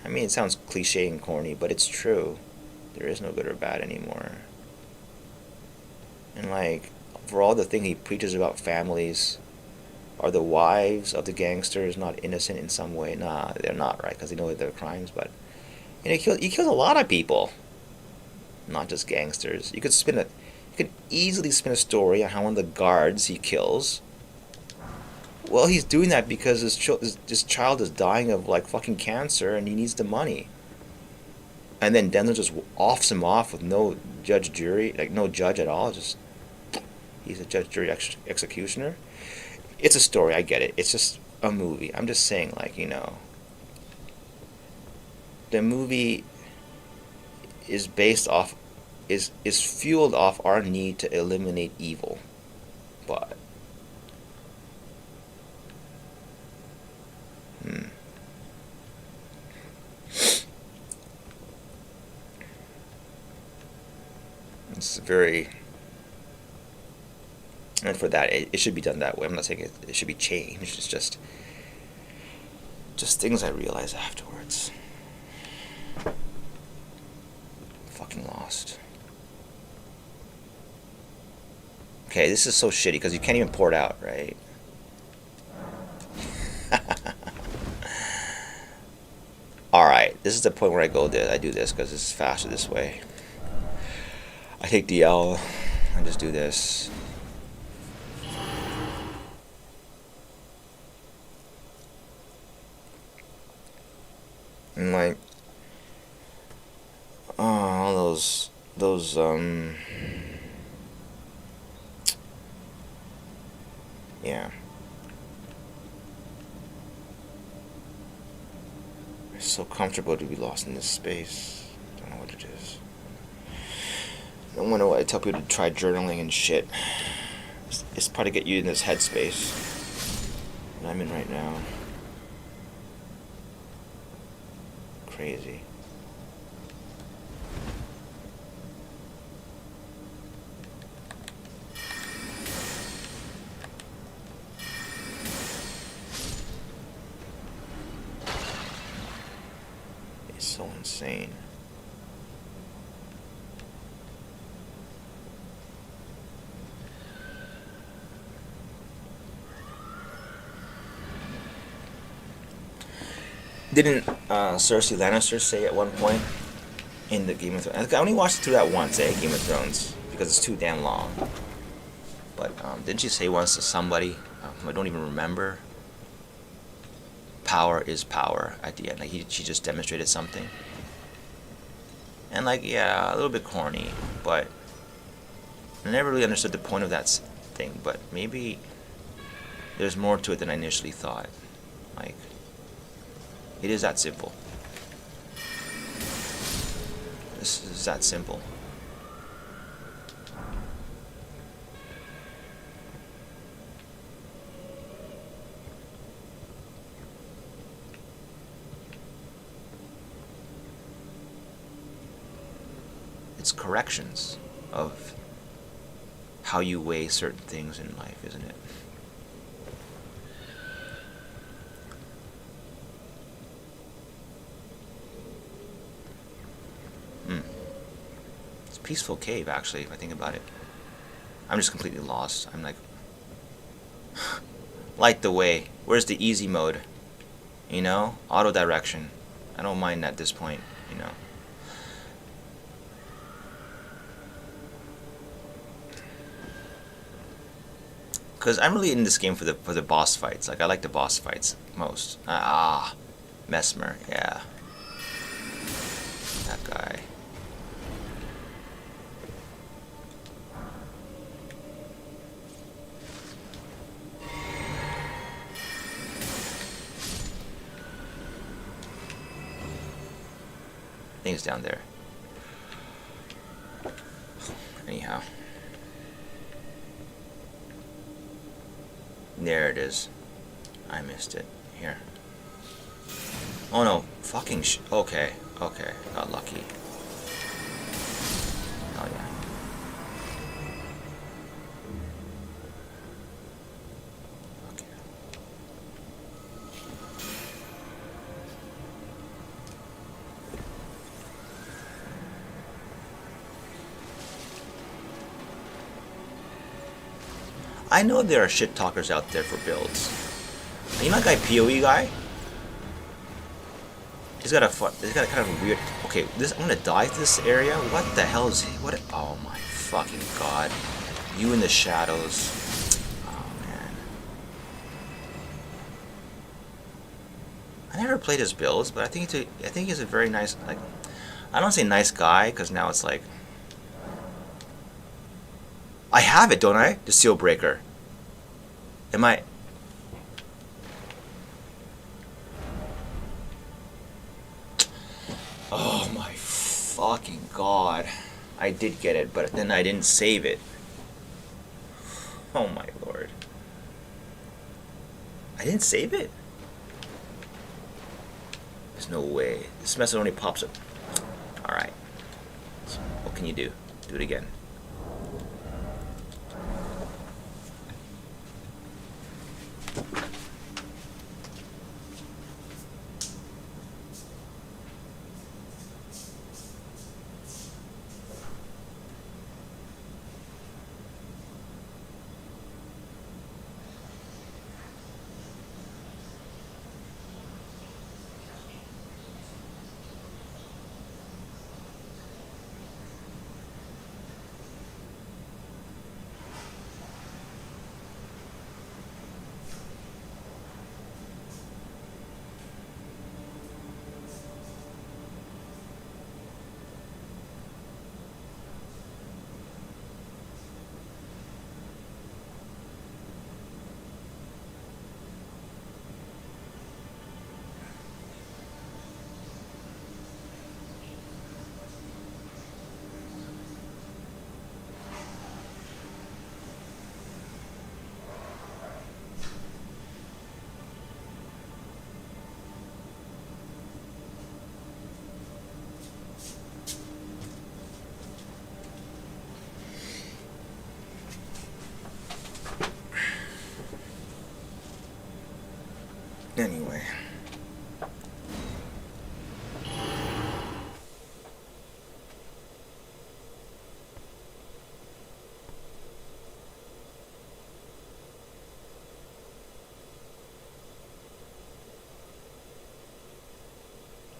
I mean, it sounds cliche and corny, but it's true. There is no good or bad anymore. And like, for all the thing he preaches about families, are the wives of the gangsters not innocent in some way? Nah, they're not, right? Because they know their crimes, but you know, he kills a lot of people, not just gangsters. You could easily spin a story on how one of the guards he kills. Well, he's doing that because his child is dying of like fucking cancer, and he needs the money. And then Denzel just offs him off with no judge, jury, like no judge at all. Just he's a judge, jury, executioner. It's a story. I get it. It's just a movie. I'm just saying, like, you know, the movie is based off, is fueled off our need to eliminate evil, but it's very, and for that it should be done that way. I'm not saying it should be changed. It's just things I realize afterwards. Fucking lost. Okay, this is so shitty because you can't even pour it out, right? Alright, this is the point where I do this because it's faster this way. I take the L and just do this. And like, all those yeah. It's so comfortable to be lost in this space. Don't know what it is. I wonder why I tell people to try journaling and shit. It's probably to get you in this headspace that I'm in right now. Crazy. It's so insane. Didn't Cersei Lannister say at one point in the Game of Thrones? I only watched it through that once, Game of Thrones, because it's too damn long. But didn't she say once to somebody, I don't even remember, power is power at the end? Like she just demonstrated something. And like, yeah, a little bit corny, but I never really understood the point of that thing. But maybe there's more to it than I initially thought. Like, it is that simple. This is that simple. it's corrections of how you weigh certain things in life, isn't it? It's a peaceful cave, actually, if I think about it. I'm just completely lost. I'm like, light the way. Where's the easy mode? You know, auto direction. I don't mind at this point, you know. Because I'm really in this game for the boss fights. Like, I like the boss fights most. Mesmer, yeah. That guy. I think it's down there. Anyhow. There it is. I missed it. Here. Oh no. Fucking okay. Okay. Got lucky. Oh yeah. Okay. I know there are shit talkers out there for builds. You know that guy PoE guy? He's got a kind of a weird. Okay, this I'm gonna dive to this area. What the hell is he? What? Oh my fucking god! You in the shadows. Oh man. I never played his builds, but I think he's a very nice. Like, I don't say nice guy because now it's like. I have it, don't I? The seal breaker. Am I? Oh my fucking god. I did get it, but then I didn't save it. Oh my lord. I didn't save it? There's no way. This message only pops up. Alright. What can you do? Do it again. Anyway.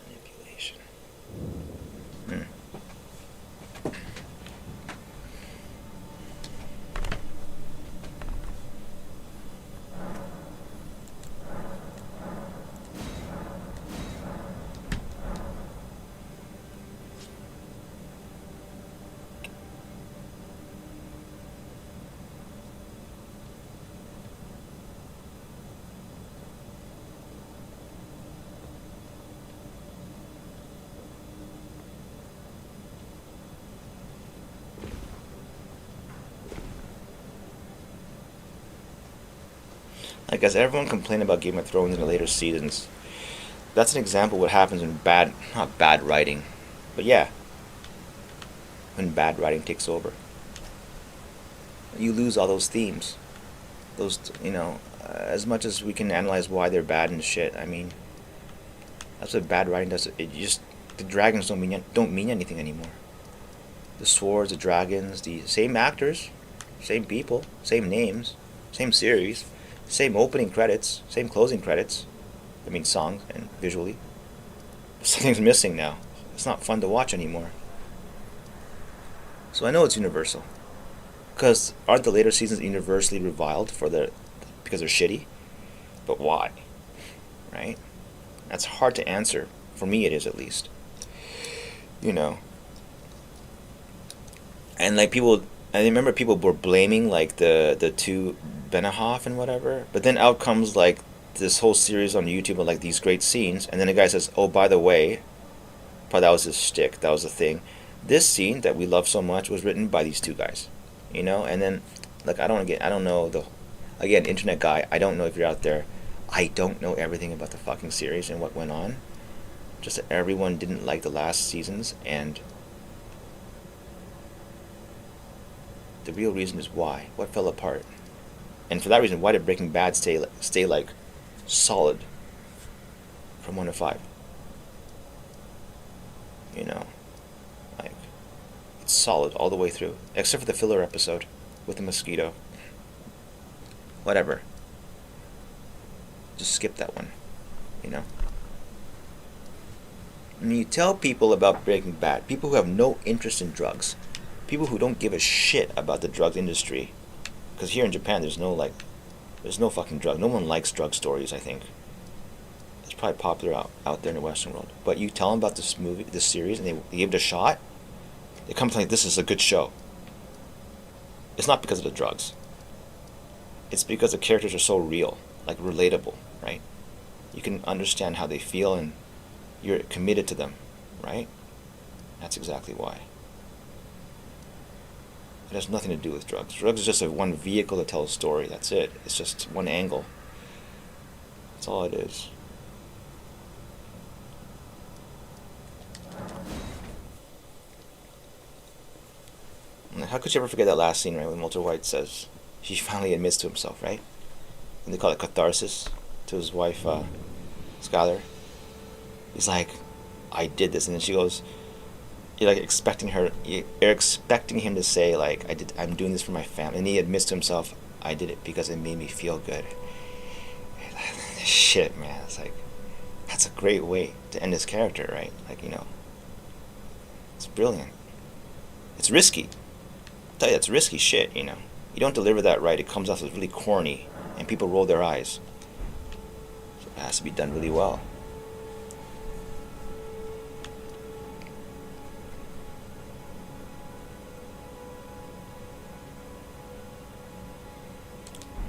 Manipulation. Like, as everyone complained about Game of Thrones in the later seasons, that's an example of what happens when not bad writing, but yeah, when bad writing takes over. You lose all those themes. Those, as much as we can analyze why they're bad and shit, I mean, that's what bad writing does. It just, the dragons don't mean anything anymore. The swords, the dragons, the same actors, same people, same names, same series, same opening credits, same closing credits. I mean, songs and visually. Something's missing now. It's not fun to watch anymore. So I know it's universal. Because aren't the later seasons universally reviled because they're shitty? But why? Right? That's hard to answer. For me, it is, at least. And like people, I remember people were blaming like the two Benahoff and whatever. But then out comes like this whole series on YouTube of like these great scenes, and then the guy says, "Oh, by the way, but that was his shtick. That was the thing. This scene that we love so much was written by these two guys." And then, like, I don't know again, internet guy, I don't know if you're out there, I don't know everything about the fucking series and what went on, just that everyone didn't like the last seasons, and the real reason is why, what fell apart, and for that reason, why did Breaking Bad stay like, solid, from 1 to 5, like, solid all the way through, except for the filler episode with the mosquito. Whatever. Just skip that one. When you tell people about Breaking Bad, people who have no interest in drugs, people who don't give a shit about the drug industry, because here in Japan there's no fucking drug. No one likes drug stories, I think. It's probably popular out there in the Western world. But you tell them about this series, and they give it a shot, they come to think this is a good show. It's not because of the drugs. It's because the characters are so real, like relatable, right? You can understand how they feel and you're committed to them, right? That's exactly why. It has nothing to do with drugs. Drugs is just one vehicle to tell a story. That's it. It's just one angle. That's all it is. How could you ever forget that last scene, right, when Walter White says, he finally admits to himself, right? And they call it catharsis to his wife, Skylar. He's like, I did this, and then she goes, you're like expecting him to say like, I'm doing this for my family, and he admits to himself, I did it because it made me feel good. Shit, man, it's like, that's a great way to end his character, right? Like, it's brilliant. It's risky. I'll tell you, it's risky shit, You don't deliver that right, it comes off as really corny, and people roll their eyes. So it has to be done really well.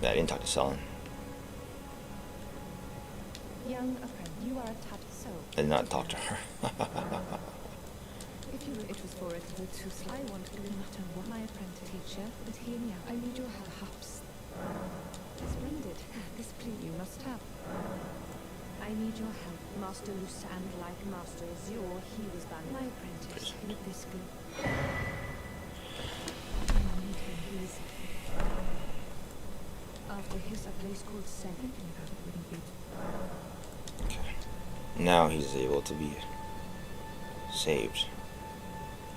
I didn't talk to Selin. Young apprentice, you are a tad so. I did not talk to her. If you it was for a little too sly, I want to no matter what my apprentice teacher, but hear me out. I need your help. Perhaps. Splendid. This plea you must have. I need your help, Master Luce, and like Master Azure, he was banned. My apprentice, with this group. I need him, please. After his, a place called Sen. Thinking about it wouldn't be. Okay. Now he's able to be saved.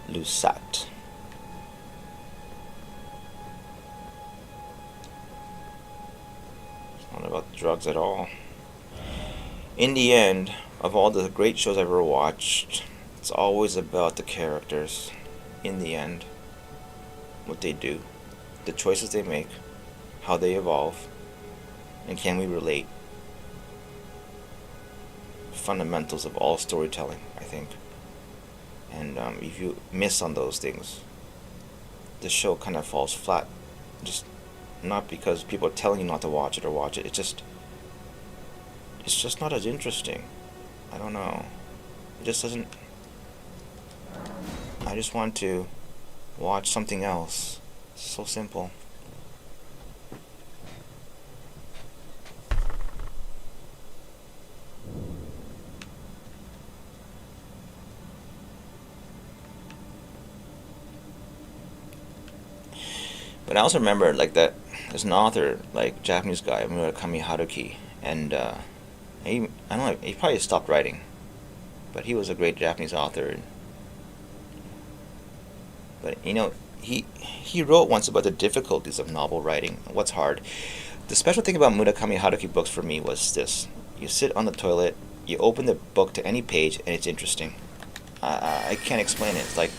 Lusat. It's not about drugs at all. In the end, of all the great shows I've ever watched, it's always about the characters. In the end, what they do, the choices they make, how they evolve, and can we relate? Fundamentals of all storytelling, I think. And if you miss on those things, the show kind of falls flat. Just not because people are telling you not to watch it or watch it. It's just not as interesting. I don't know. It just doesn't. I just want to watch something else. It's so simple. But I also remember like that there's an author, like Japanese guy, Murakami Haruki, and I don't know, he probably stopped writing, but he was a great Japanese author. But he wrote once about the difficulties of novel writing. What's hard. The special thing about Murakami Haruki books for me was this: you sit on the toilet, you open the book to any page, and it's interesting. I can't explain it. It's like,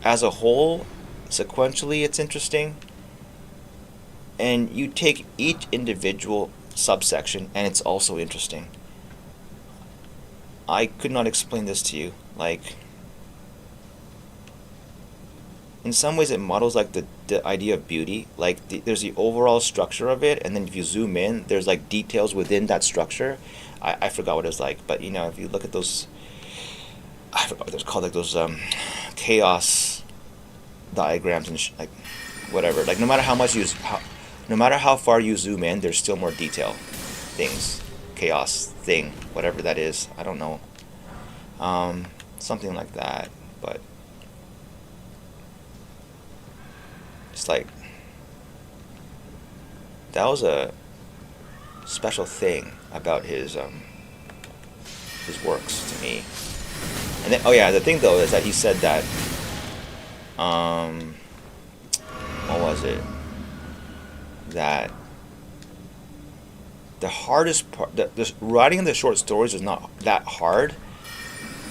as a whole, sequentially, it's interesting. And you take each individual subsection, and it's also interesting. I could not explain this to you. Like, in some ways, it models like the idea of beauty. Like, there's the overall structure of it, and then if you zoom in, there's like details within that structure. I forgot what it's like, but if you look at those, I forgot what they're called, like those chaos diagrams and like whatever. Like, no matter no matter how far you zoom in, there's still more detail, things, chaos thing, whatever that is. I don't know, something like that. But it's like, that was a special thing about his works to me. And then, oh yeah, the thing though is that he said that, what was it? That the hardest part, the writing the short stories is not that hard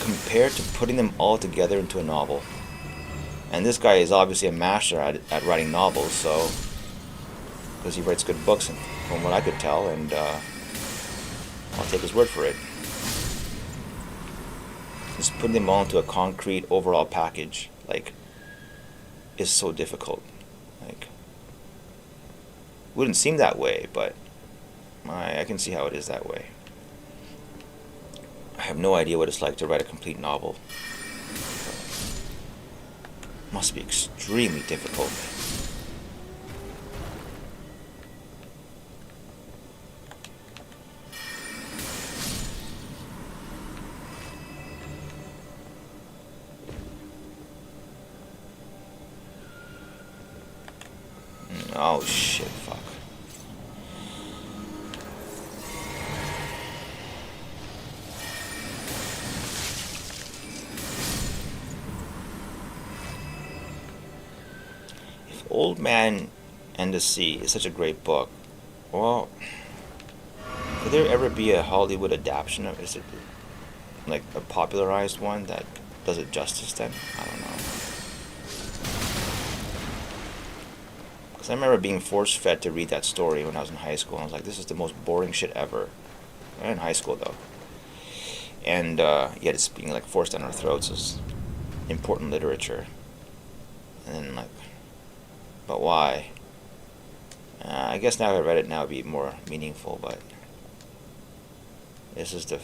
compared to putting them all together into a novel. And this guy is obviously a master at writing novels, so, because he writes good books, from what I could tell, and I'll take his word for it. Just putting them all into a concrete overall package, like, is so difficult. Like, wouldn't seem that way, but I can see how it is that way. I have no idea what it's like to write a complete novel. Must be extremely difficult. Oh shit, fuck. If Old Man and the Sea is such a great book, well, could there ever be a Hollywood adaptation of it? Is it like a popularized one that does it justice then? I don't know. Because I remember being force-fed to read that story when I was in high school, and I was like, this is the most boring shit ever. We were in high school, though. And yet it's being, like, forced down our throats as important literature. And then, like, but why? I guess now if I read it now, it would be more meaningful, but this is the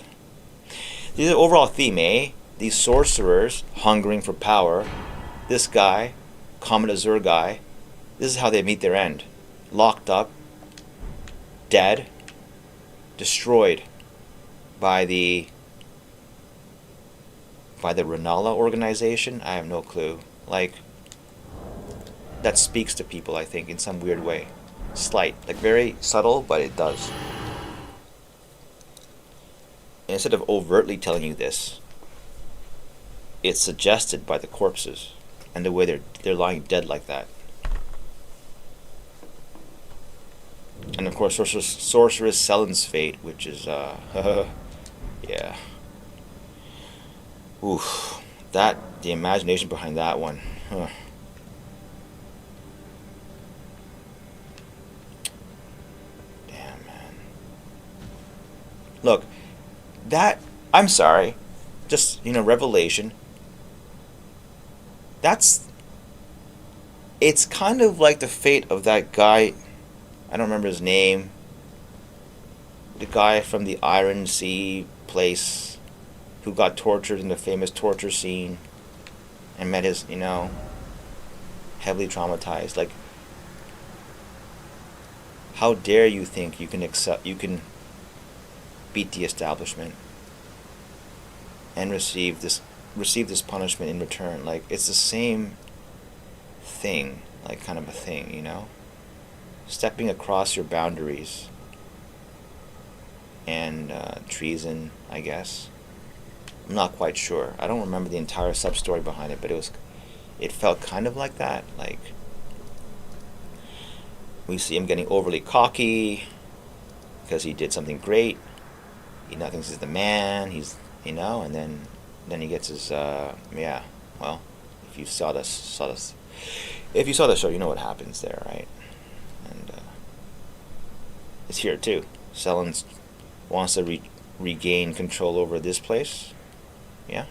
overall theme, eh? These sorcerers hungering for power. This guy, Comet Azure guy, this is how they meet their end. Locked up, dead, destroyed by the Renala organization. I have no clue. Like, that speaks to people, I think, in some weird way. Slight, like very subtle, but it does. And instead of overtly telling you this, it's suggested by the corpses and the way they're lying dead like that. And of course, Sorceress Selen's fate, which is, yeah. Oof. The imagination behind that one. Huh. Damn, man. Look, I'm sorry, just, Revelation. It's kind of like the fate of that guy. I don't remember his name. The guy from the Iron Sea place who got tortured in the famous torture scene and met his, heavily traumatized. Like, how dare you think you can beat the establishment and receive this punishment in return? Like, it's the same thing. like kind of a thing, you know? Stepping across your boundaries. And treason, I guess. I'm not quite sure. I don't remember the entire sub-story behind it, but it felt kind of like that. Like, we see him getting overly cocky because he did something great. He now thinks he's the man. He's, you know, and then he gets his yeah. Well, if you saw this, if you saw the show, you know what happens there, right? And it's here too. Sellen's wants to regain control over this place. Yeah.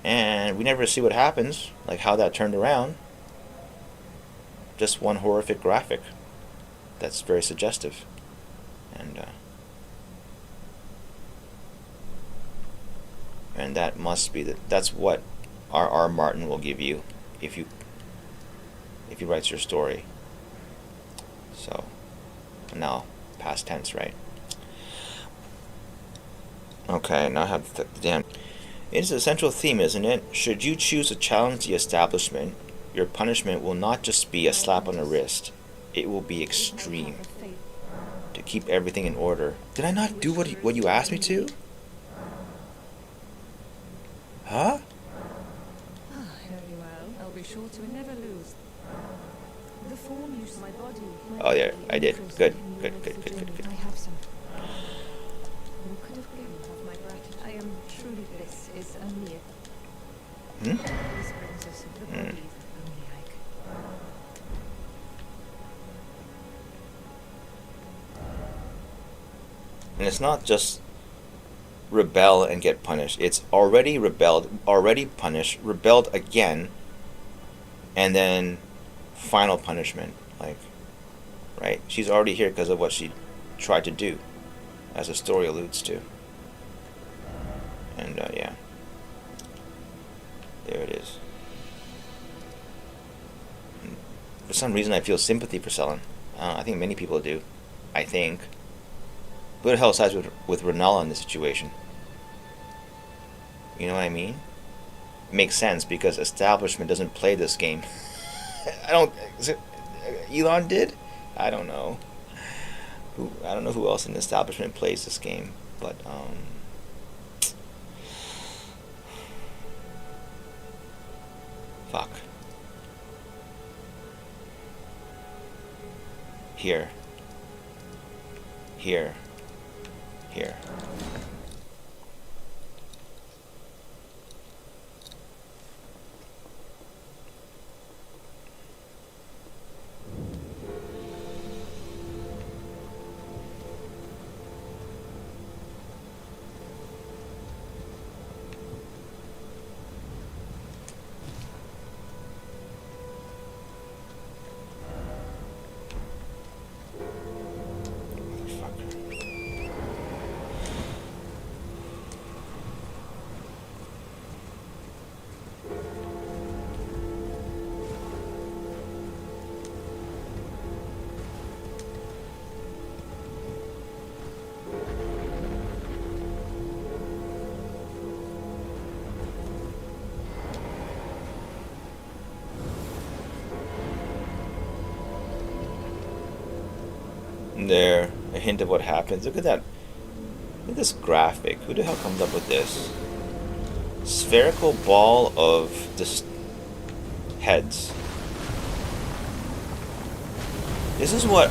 And we never see what happens, like how that turned around. Just one horrific graphic that's very suggestive. And that must be that's what R.R. Martin will give you if he writes your story. So now past tense, right? Okay, now I have the damn. It's a central theme, isn't it? Should you choose to challenge the establishment, your punishment will not just be a slap on the wrist. It will be extreme. To keep everything in order. Did I not do what you asked me to? Huh? Very well. I'll be sure to never lose. The form use my body. Oh yeah, I did. Good. I have some. You could have given of my gratitude. I am truly. This is a mere. This brings us into the body. Only I can. And it's not just rebel and get punished. It's already rebelled, already punished, rebelled again, and then final punishment. Like, right? She's already here because of what she tried to do, as the story alludes to. And yeah, there it is. And for some reason, I feel sympathy for Sellen. I think many people do. I think. Who the hell sides with Renala in this situation? You know what I mean? It makes sense because establishment doesn't play this game. I don't. Is it, Elon did? I don't know. I don't know who else in the establishment plays this game, but fuck. Here. Here. There, a hint of what happens. Look at that. Look at this graphic. Who the hell comes up with this? Spherical ball of just heads. This is what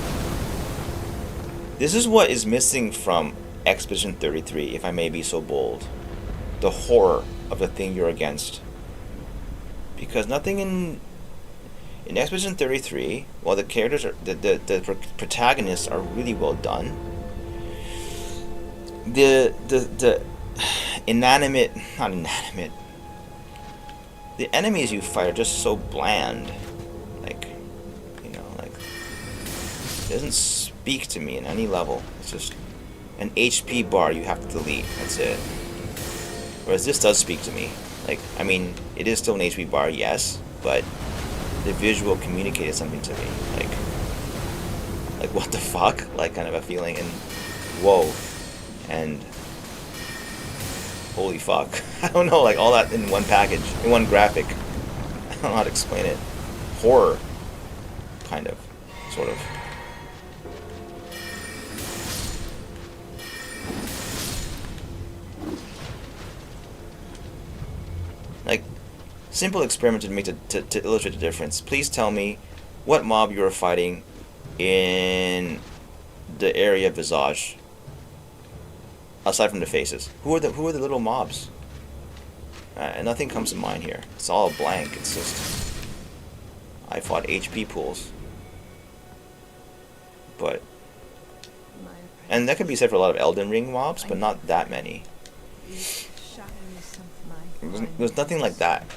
is missing from Expedition 33, if I may be so bold. The horror of the thing you're against. Because nothing in Expedition 33, while the characters are the protagonists are really well done, the enemies you fight are just so bland. Like, you know, like, it doesn't speak to me in any level. It's just an HP bar you have to delete. That's it. Whereas this does speak to me. Like, I mean, it is still an HP bar, yes, but the visual communicated something to me, like what the fuck, like kind of a feeling, and whoa, and holy fuck. I don't know, like all that in one package, in one graphic. I don't know how to explain it. horror, kind of, sort of. Like, simple experiment to make to illustrate the difference. Please tell me what mob you are fighting in the area of Visage. Aside from the faces, who are the little mobs? Nothing comes to mind here. It's all blank. It's just I fought HP pools, but and that could be said for a lot of Elden Ring mobs, but not that many. There's nothing like that.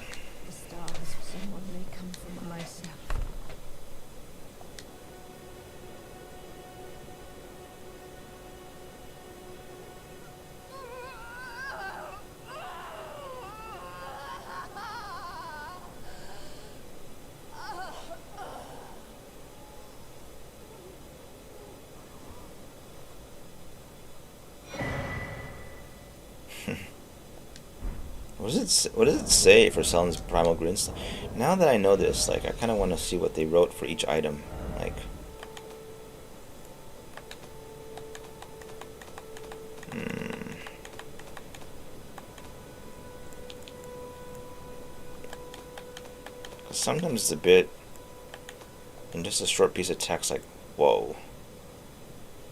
What does it say for Selden's Primal Greenstone? Now that I know this, like, I kind of want to see what they wrote for each item. Like, sometimes it's a bit, in just a short piece of text, like, whoa.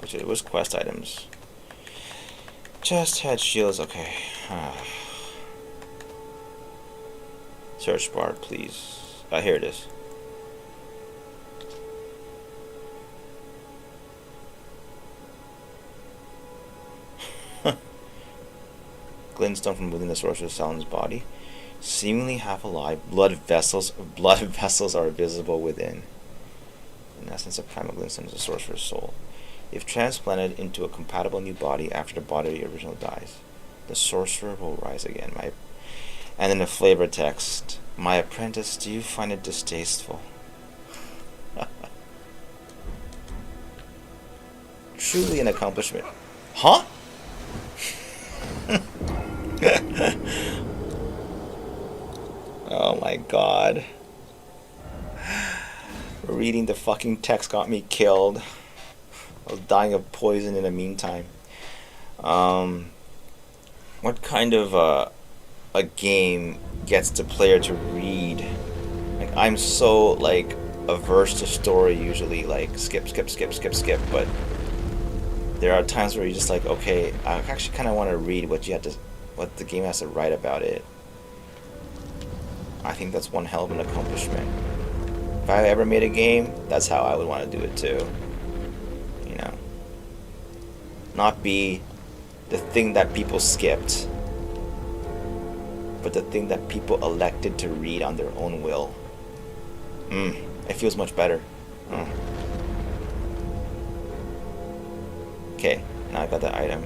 Which it was quest items. Chest, head, shields, okay. Search bar, please. Here it is. Glintstone from within the sorcerer's Saladin's body. Seemingly half alive, blood vessels are visible within. In essence, a primal glintstone is a sorcerer's soul. If transplanted into a compatible new body after the body original dies, the sorcerer will rise again. And in the flavor text, my apprentice, do you find it distasteful? Truly an accomplishment. Huh? Oh my god. Reading the fucking text got me killed. I was dying of poison in the meantime. What kind of a game gets the player to read? Like, I'm so, like, averse to story usually, like, skip, but there are times where you're just like, okay, I actually kind of want to read what the game has to write about it. I think that's one hell of an accomplishment. If I ever made a game, that's how I would want to do it too. You know? Not be the thing that people skipped, but the thing that people elected to read on their own will. It feels much better. Okay, now I got the item.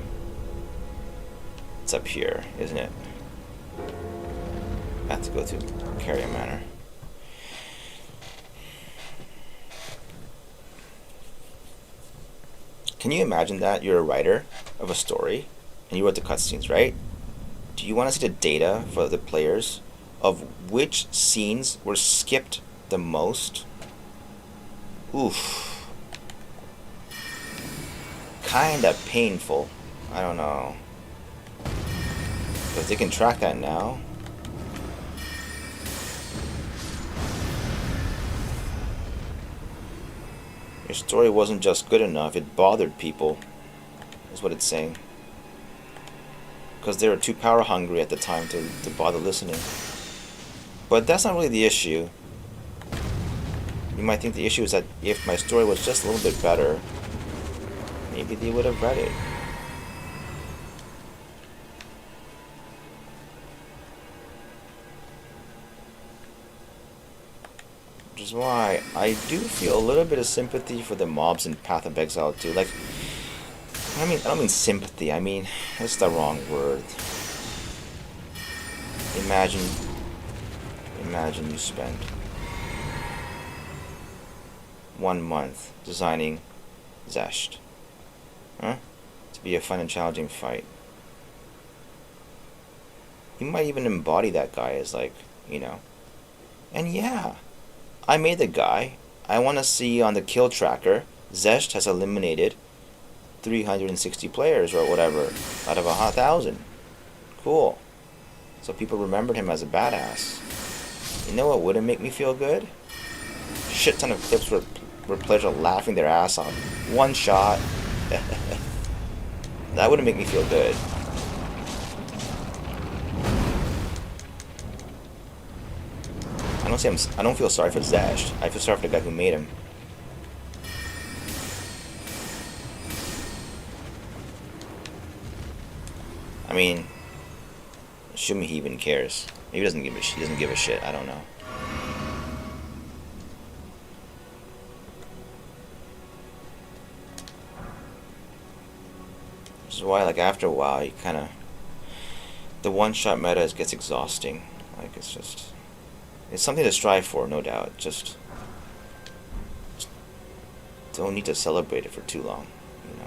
It's up here, isn't it? I have to go to Carrier Manor. Can you imagine that? You're a writer of a story, and you wrote the cutscenes, right? Do you want to see the data for the players of which scenes were skipped the most? Oof. Kinda painful. I don't know. But if they can track that now. Your story wasn't just good enough, it bothered people, is what it's saying. Because they were too power hungry at the time to bother listening. But that's not really the issue. You might think the issue is that if my story was just a little bit better, maybe they would have read it. Which is why I do feel a little bit of sympathy for the mobs in Path of Exile too. Like, I don't mean sympathy, I mean, that's the wrong word. Imagine you spend 1 month designing Zesht. Huh? To be a fun and challenging fight. You might even embody that guy as, like, you know. And yeah, I made the guy. I want to see on the kill tracker, Zesht has eliminated 360 players or whatever out of 1,000. Cool. So people remembered him as a badass. You know what wouldn't make me feel good? Shit ton of clips where players are laughing their ass off. One shot. That wouldn't make me feel good. I don't feel sorry for Zash. I feel sorry for the guy who made him. I mean, assume he even cares. Maybe he doesn't give a shit. I don't know. Which is why, like, after a while, you kind of, the one-shot meta gets exhausting. Like, it's something to strive for, no doubt. Just don't need to celebrate it for too long, you know.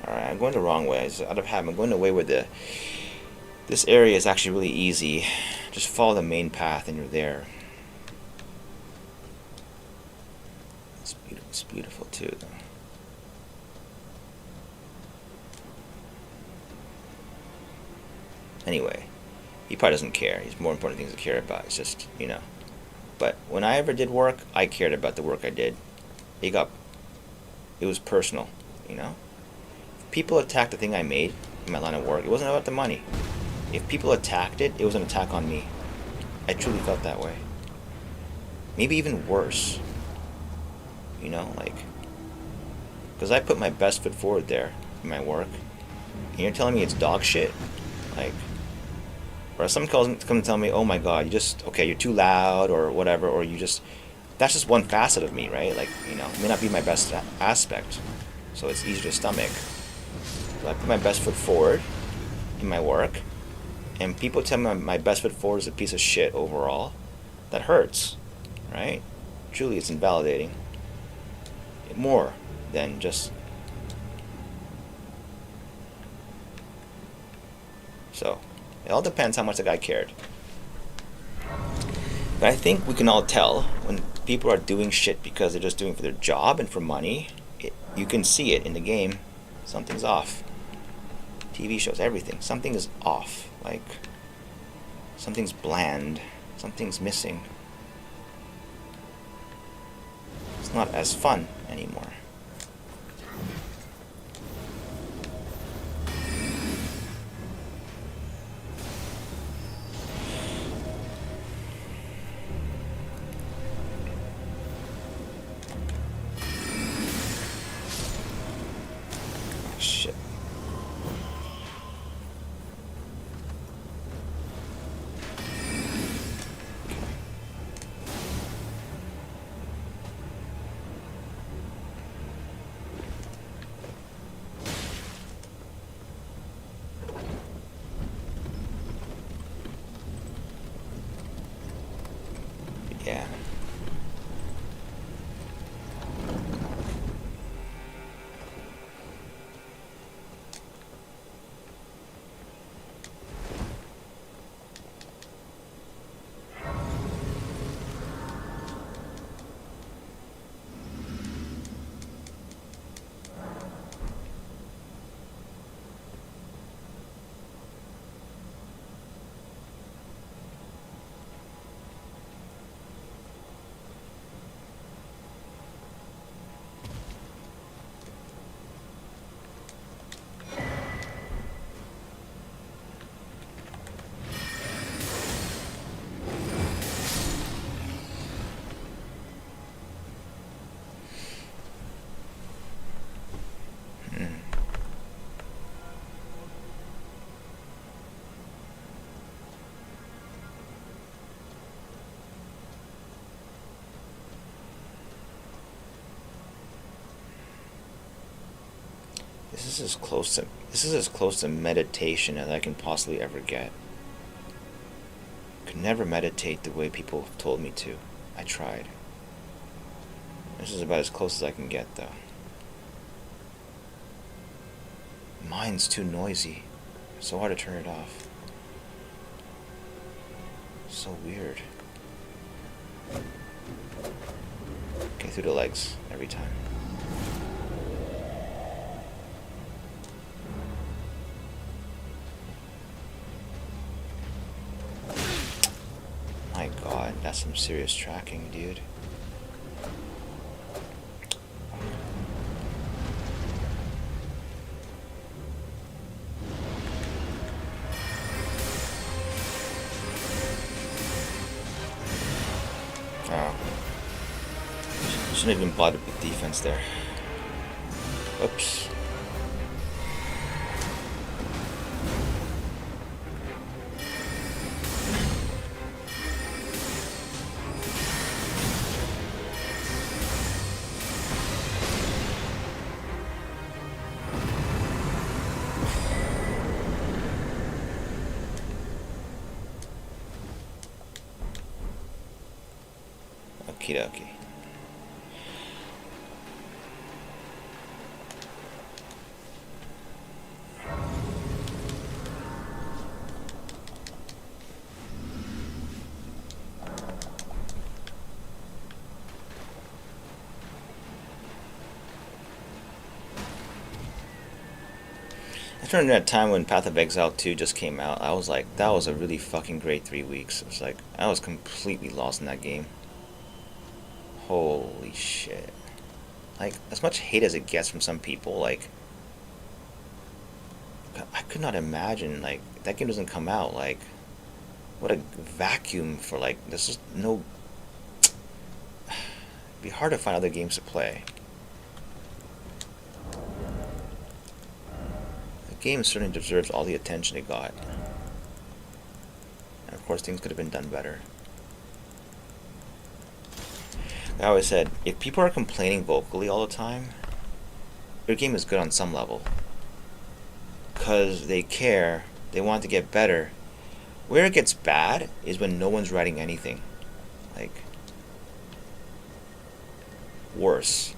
Alright, I'm going the wrong way. It's out of habit. I'm going the way where this area is actually really easy. Just follow the main path and you're there. It's beautiful too, though. Anyway, he probably doesn't care. He's more important things to care about. It's just, you know. But when I ever did work, I cared about the work I did. It was personal, you know. If people attacked the thing I made in my line of work, it wasn't about the money. If people attacked it, it was an attack on me. I truly felt that way. Maybe even worse. You know, like, because I put my best foot forward there in my work, and you're telling me it's dog shit, like. Or someone come and tell me, oh my god, you're too loud or whatever, or that's just one facet of me, right? Like, you know, it may not be my best aspect, so it's easier to stomach. But I put my best foot forward in my work, and people tell me my best foot forward is a piece of shit overall. That hurts, right? Truly, it's invalidating. More than just... So... It all depends how much the guy cared. But I think we can all tell when people are doing shit because they're just doing it for their job and for money. You can see it in the game. Something's off. TV shows, everything. Something is off. Like, something's bland. Something's missing. It's not as fun anymore. Shit. Yeah. This is as close to meditation as I can possibly ever get. Could never meditate the way people have told me to. I tried. This is about as close as I can get, though. Mind's too noisy. So hard to turn it off. So weird. Okay, through the legs every time. My god, that's some serious tracking, dude. Oh. Shouldn't have even bothered with defense there. Oops. Okie dokie. I remember that time when Path of Exile 2 just came out, I was like, that was a really fucking great 3 weeks. It was like, I was completely lost in that game. Holy shit. Like, as much hate as it gets from some people, like, I could not imagine, like, that game doesn't come out, like, what a vacuum for, like, there's just no, it'd be hard to find other games to play. The game certainly deserves all the attention it got. And of course, things could have been done better. I always said, if people are complaining vocally all the time, your game is good on some level. Because they care, they want to get better. Where it gets bad is when no one's writing anything. Like, worse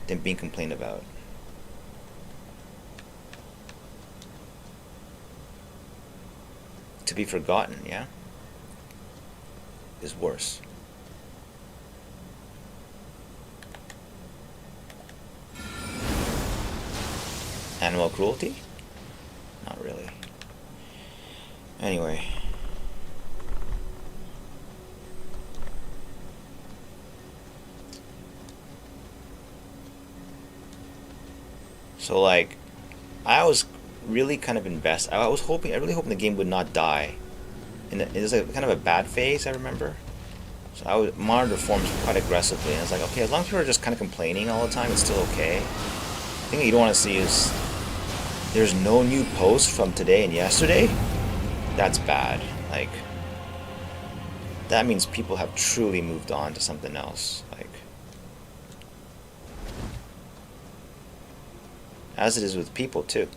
than being complained about. To be forgotten, yeah? Is worse. Animal cruelty? Not really. Anyway. So, like, I was really kind of invested. I really hoping the game would not die. And it was a kind of a bad phase, I remember. So I would monitor forums quite aggressively, and I was like, okay, as long as people are just kind of complaining all the time, it's still okay. The thing that you don't want to see is there's no new posts from today and yesterday. That's bad. Like, that means people have truly moved on to something else. Like, as it is with people too.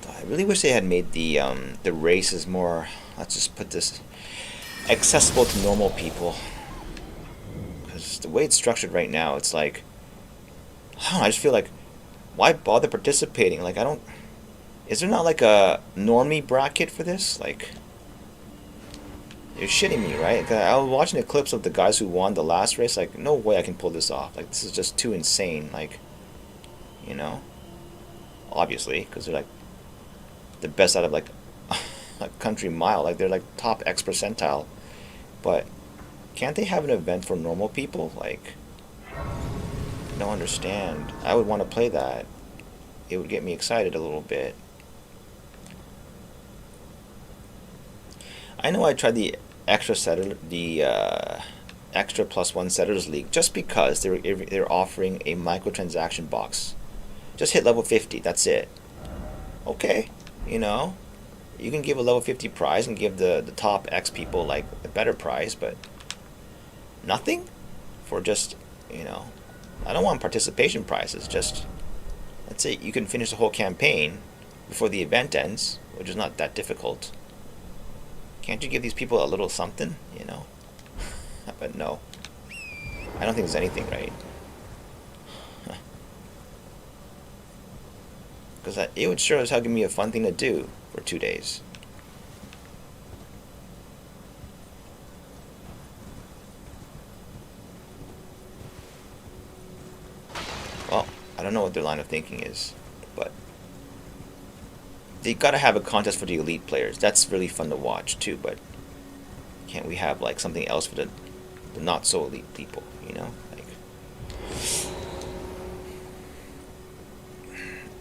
I really wish they had made the races more, let's just put this, accessible to normal people. Because the way it's structured right now, it's like, I don't know, I just feel like, why bother participating? Like, is there not like a normie bracket for this? Like, you're shitting me, right? 'Cause I was watching the clips of the guys who won the last race, like, no way I can pull this off. Like, this is just too insane. Like, you know? Obviously, because they're like the best out of like a country mile. Like, they're like top X percentile. But can't they have an event for normal people? Like, I don't understand. I would want to play that. It would get me excited a little bit. I know I tried the extra setter, the extra +1 setters league, just because they're offering a microtransaction box. Just hit level 50. That's it. Okay, you know, you can give a level 50 prize and give the top X people like a better prize, but nothing for just, you know, I don't want participation prizes. Just, let's say you can finish the whole campaign before the event ends, which is not that difficult. Can't you give these people a little something, you know? But no. I don't think there's anything, right? Because it would sure as hell give me a fun thing to do for 2 days. Well, I don't know what their line of thinking is, but they gotta have a contest for the elite players. That's really fun to watch too, but can't we have like something else for the not so elite people, you know? Like,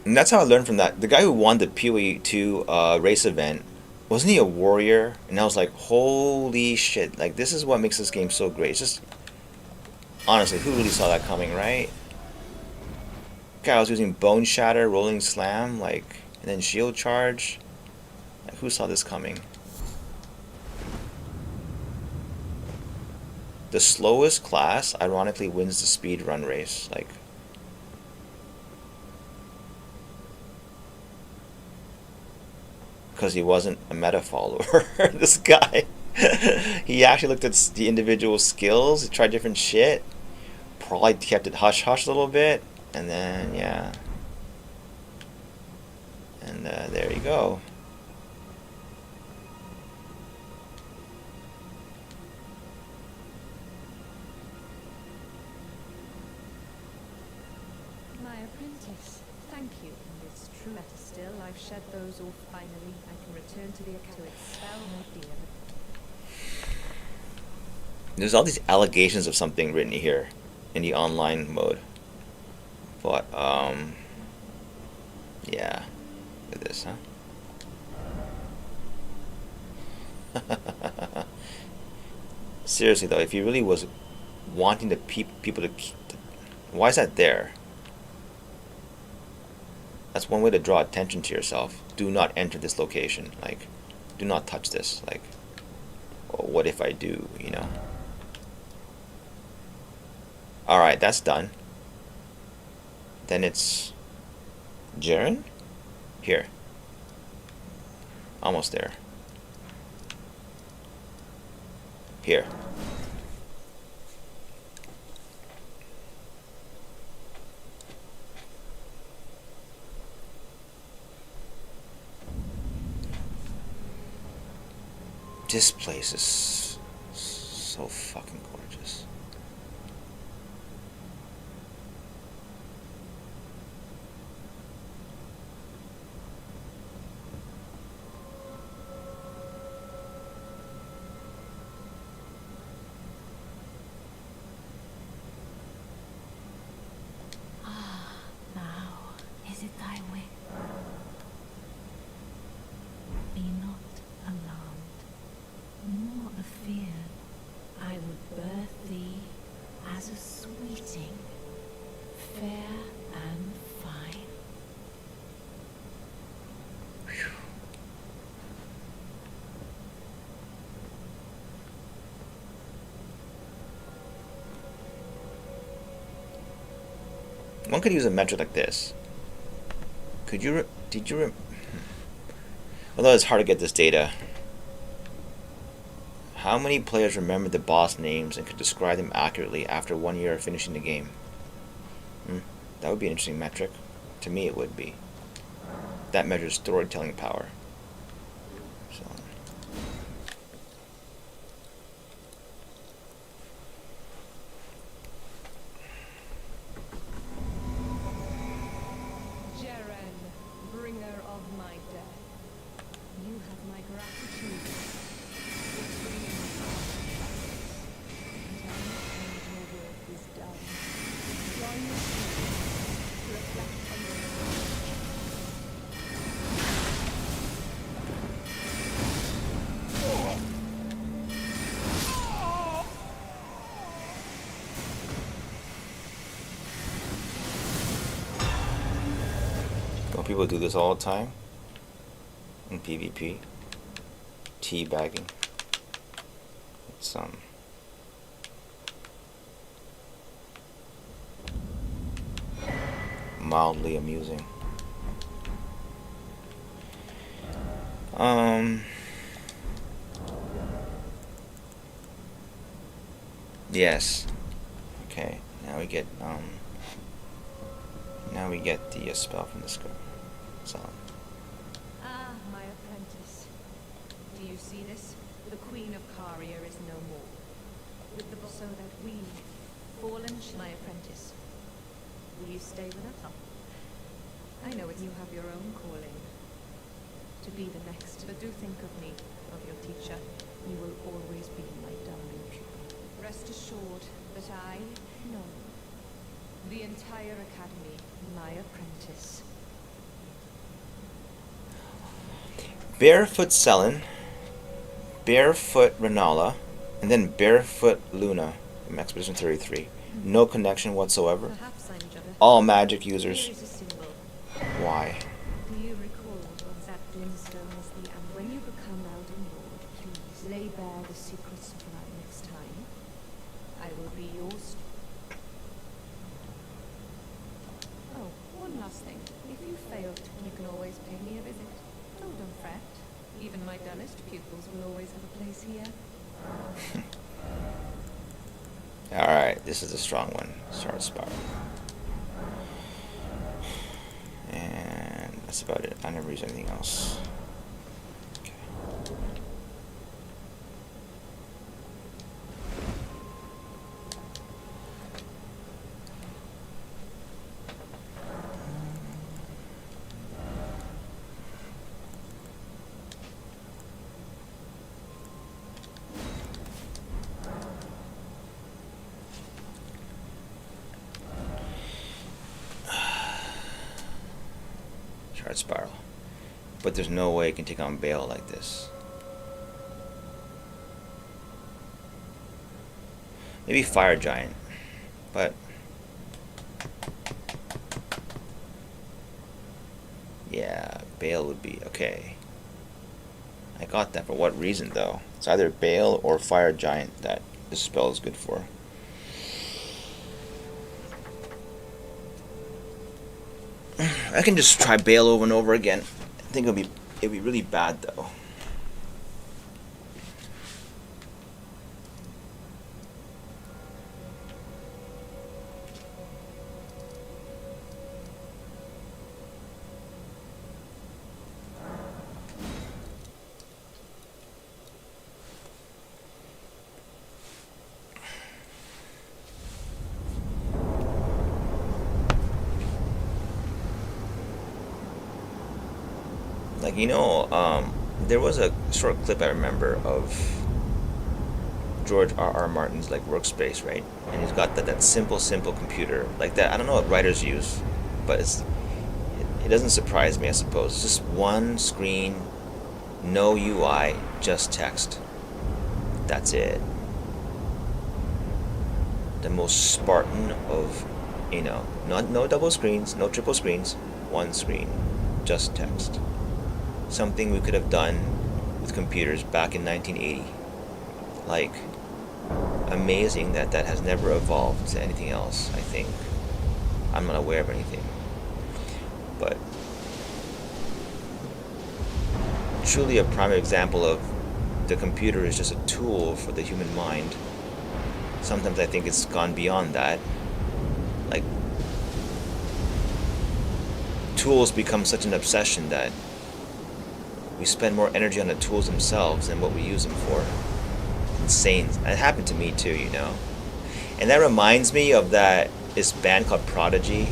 and that's how I learned from that. The guy who won the PoE 2 race event, wasn't he a warrior? And I was like, holy shit, like this is what makes this game so great. It's just, honestly, who really saw that coming, right? Guy was using Bone Shatter, Rolling Slam, like, and then Shield Charge. Like, who saw this coming? The slowest class, ironically, wins the speed run race. Like, because he wasn't a meta follower. This guy, he actually looked at the individual skills. He tried different shit. Probably kept it hush hush a little bit, and then yeah, and there you go. My apprentice, thank you. It's true that still I've shed those off finally. I can return to the to expel my dear. There's all these allegations of something written here in the online mode, but yeah, look at this, huh? Seriously though, if he really was wanting the people to keep, why is that there? That's one way to draw attention to yourself. Do not enter this location. Like, do not touch this. Like, oh, what if I do? You know. All right, that's done. Then it's Jaren. Here. Almost there. Here. This place is so fucking gorgeous. Now, is it thy way? Be not alarmed, nor afeard. I would birth thee as a sweeting, fair and fine. One could use a metric like this. Did you although it's hard to get this data. How many players remember the boss names and could describe them accurately after 1 year of finishing the game? That would be an interesting metric. To me, it would be. That measures storytelling power. So. Jaren, bringer of my death, you have my gratitude. Until your work is done, join me to reflect on your Don't people do this all the time? In PvP? Teabagging. It's mildly amusing. Yes. Okay. Now we get the spell from the script. So. Ah, my apprentice. Do you see this? The Queen of Caria is no more. With the so that we, fallen, my apprentice. Will you stay with us? I know you have your own calling. To be the next, but do think of me, of your teacher. You will always be my darling pupil. Rest assured that I know the entire academy, my apprentice. Barefoot Selen, Barefoot Renala, and then Barefoot Luna from Expedition 33. No connection whatsoever. Perhaps I'm jealous. All magic users. Here is a symbol. Why? Do you recall what that glintstone is the and when you become Elden Lord, please lay bare the secrets of life next time. I will be yours. Oh, one last thing. If you fail, you can always pay me a visit. Oh, don't fret. Even my dullest pupils will always have a place here. Alright, this is a strong one. Start Spiral. And that's about it. I never use anything else. Okay. Shard Spiral. But there's no way it can take on Bale like this. Maybe Fire Giant. But yeah, Bale would be okay. I got that. For what reason though? It's either Bale or Fire Giant that this spell is good for. I can just try Bale over and over again. I think it'd be really bad though. Like, you know, there was a short clip I remember of George R.R. Martin's like workspace, right? And he's got that simple computer like that. I don't know what writers use, but it doesn't surprise me. I suppose it's just one screen, no UI, just text. That's it. The most Spartan of, you know, no double screens, no triple screens, one screen, just text. Something we could have done with computers back in 1980. Like, amazing that has never evolved to anything else, I think. I'm not aware of anything. But truly a prime example of the computer is just a tool for the human mind. Sometimes I think it's gone beyond that. Like, tools become such an obsession that we spend more energy on the tools themselves than what we use them for. Insane. It happened to me too, you know. And that reminds me of this band called Prodigy.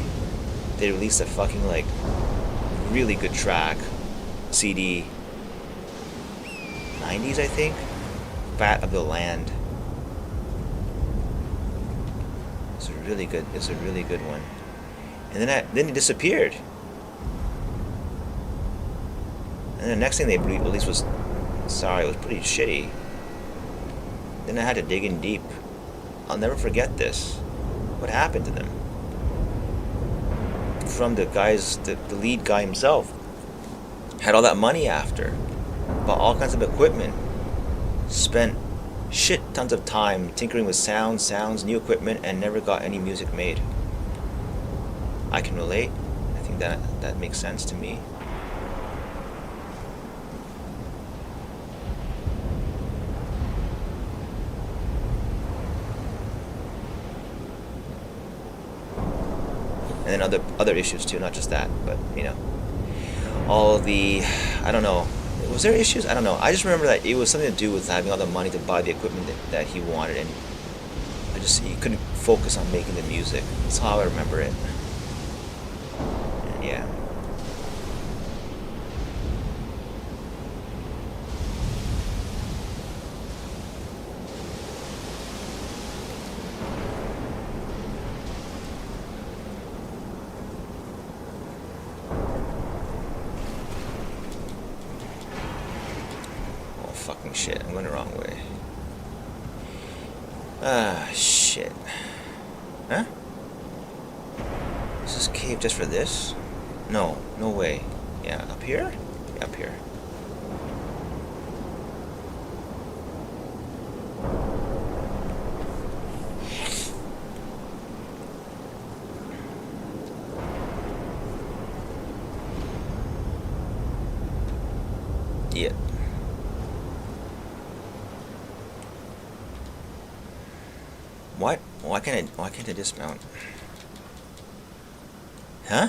They released a fucking like really good track, CD, 90s I think. Fat of the Land. It's a really good one. And then it disappeared. And the next thing they released was, sorry, it was pretty shitty. Then I had to dig in deep. I'll never forget this. What happened to them? From the lead guy himself. Had all that money after. Bought all kinds of equipment. Spent shit tons of time tinkering with sounds, new equipment, and never got any music made. I can relate. I think that makes sense to me. then other issues too, not just that, but you know, all the, I don't know, was there issues? I don't know. I just remember that it was something to do with having all the money to buy the equipment that he wanted, and he couldn't focus on making the music. That's how I remember it. And yeah. Fucking shit, I'm going the wrong way. Ah, shit. Huh? Is this cave just for this? No, no way. Yeah, up here? Yeah, up here. Yeah. What? Why can't I dismount? Huh?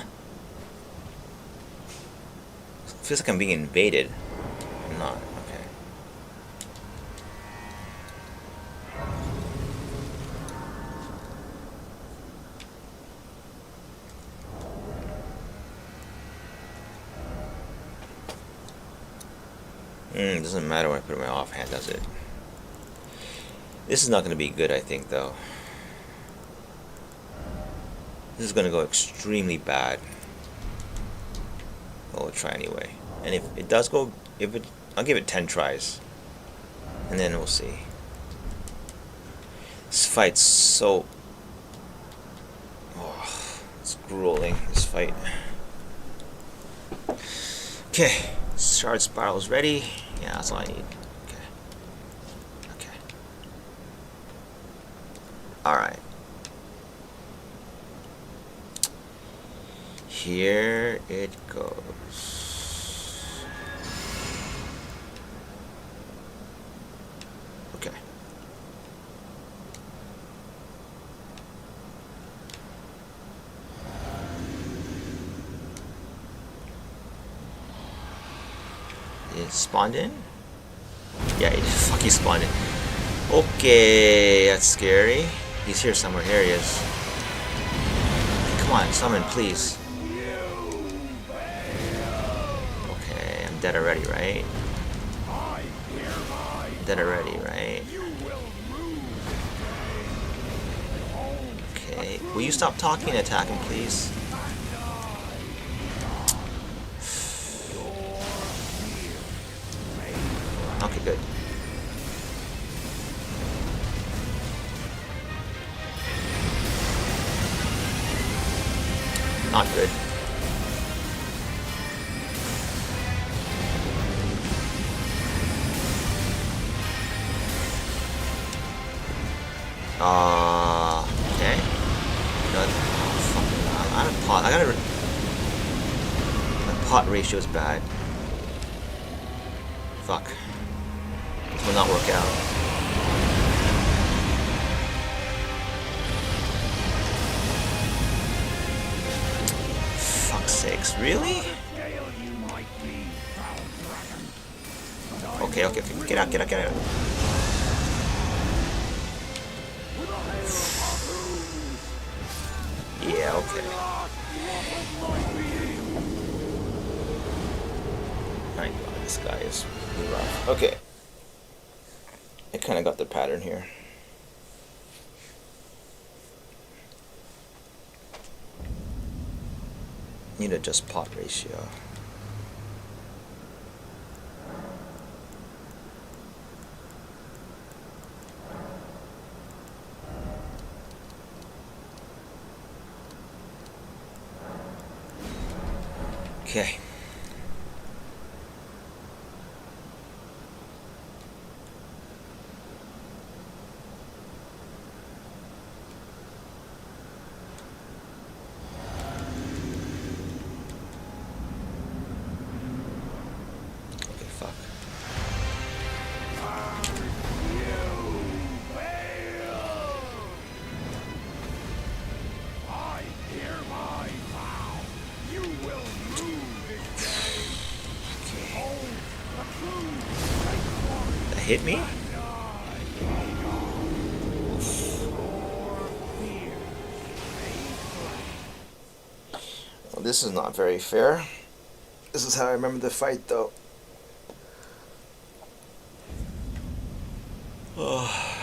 Feels like I'm being invaded. I'm not. Okay. It doesn't matter when I put my offhand, does it? This is not going to be good, I think, though. This is going to go extremely bad. But we'll try anyway. And if it does go, I'll give it 10 tries. And then we'll see. This fight's so... Oh, it's grueling, this fight. Okay, shard spiral's ready. Yeah, that's all I need. Alright. Here it goes. Okay. It spawned in? Yeah, he spawned in. Okay, that's scary. He's here somewhere. Here he is. Come on, summon, please. Okay, I'm dead already, right? I'm dead already, right? Okay, will you stop talking and attack him, please? Okay, good. Not good. Okay. No, fuck. I'm out of pot. My pot ratio is bad. Fuck. This will not work out. Sakes, really? Okay, get out. Yeah, okay. I know this guy is rough. Okay. I kind of got the pattern here. Need to adjust pot ratio. Okay. hit me? Well, this is not very fair. This is how I remember the fight, though. Oh.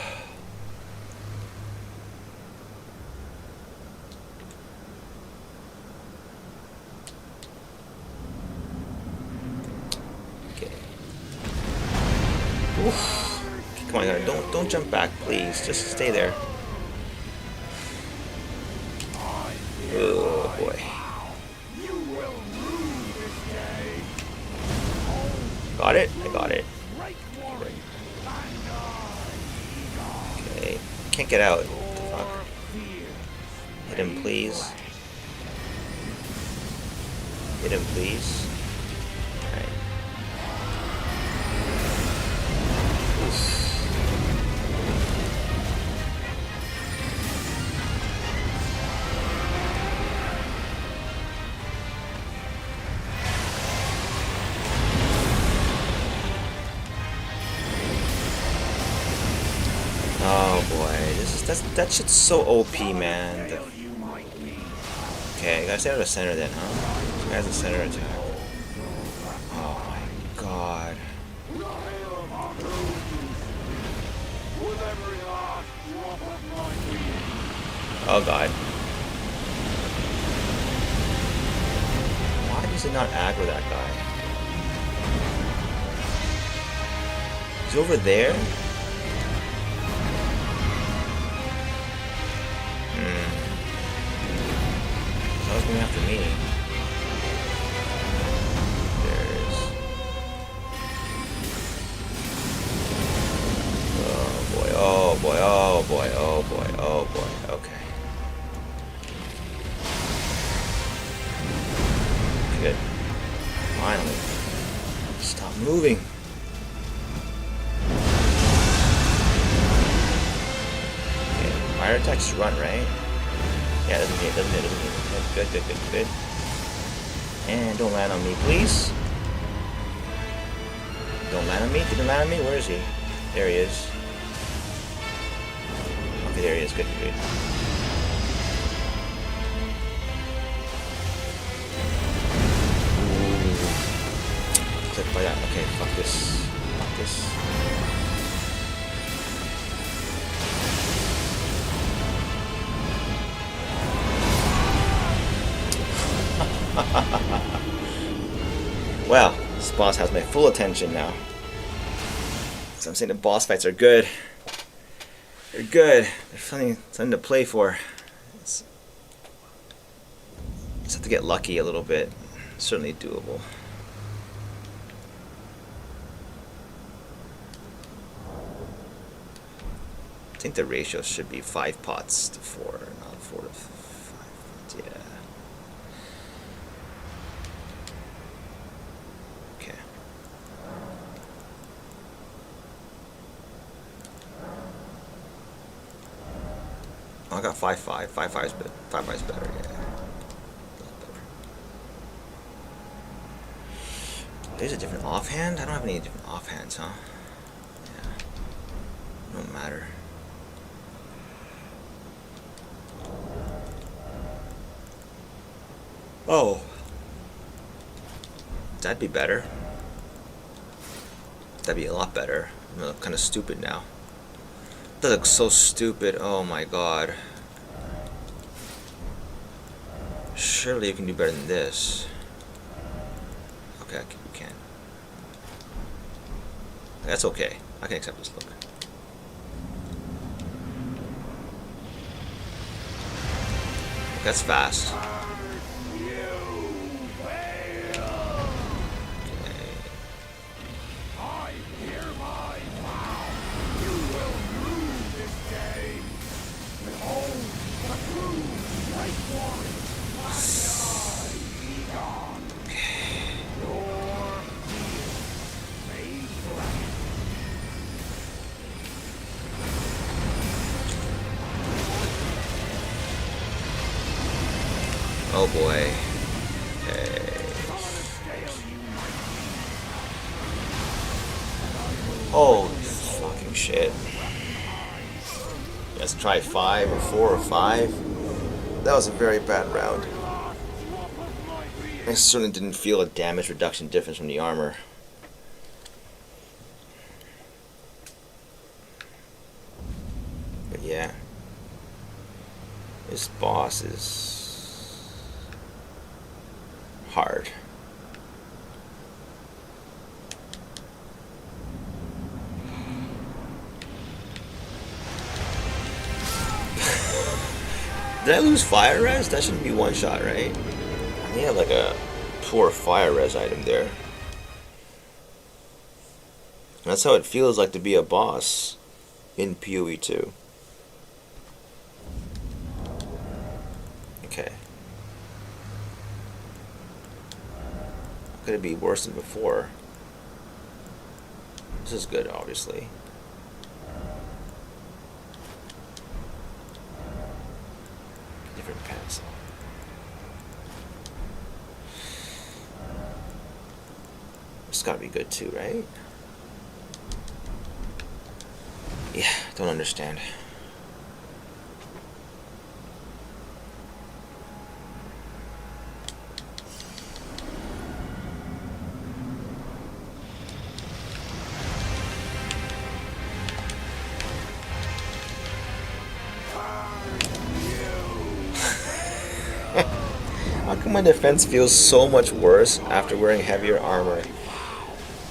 Okay. Oof. Come on, guys. Don't jump back, please. Just stay there. Oh boy. Got it? I got it. Okay. Can't get out. What the fuck? Hit him, please. Hit him, please. Alright. Oh boy, that shit's so OP, man. Okay, I gotta stay out of the center then, huh? This guy's a center attack. Oh my god. Oh god. Why does it not aggro that guy? He's over there? Someone's going after me. There it is. Oh boy, oh boy, oh boy, oh boy, oh boy, okay. Good. Finally. Stop moving. Okay, fire attacks run, right? Yeah, doesn't hit. Good. And don't land on me, please. Don't land on me? Didn't land on me? Where is he? There he is. Okay, there he is. Good. Ooh. Click by that. Okay, fuck this. Well, this boss has my full attention now. So I'm saying the boss fights are good. They're good. There's something to play for. Just have to get lucky a little bit. Certainly doable. I think the ratio should be 5 pots to 4, not 4 to 5 pots. Yeah. I got 5-5. 5-5's better. 5-5's better, yeah. There's a different offhand? I don't have any different offhands, huh? Yeah. Don't matter. Oh. That'd be better. That'd be a lot better. I'm kind of stupid now. That looks so stupid. Oh my god. Surely you can do better than this. Okay, you can. That's okay. I can accept this look. That's fast. Oh boy. Okay. Oh, shit. Let's try 5 or 4 or 5. That was a very bad round. I certainly didn't feel a damage reduction difference from the armor. But yeah. This boss is hard. Did I lose fire res? That shouldn't be one shot, right? I think I have like a poor fire res item there. That's how it feels like to be a boss in PoE 2. Okay. Could it be worse than before? This is good, obviously. Different pencil. It's gotta be good too, right? Yeah, don't understand. How come my defense feels so much worse after wearing heavier armor?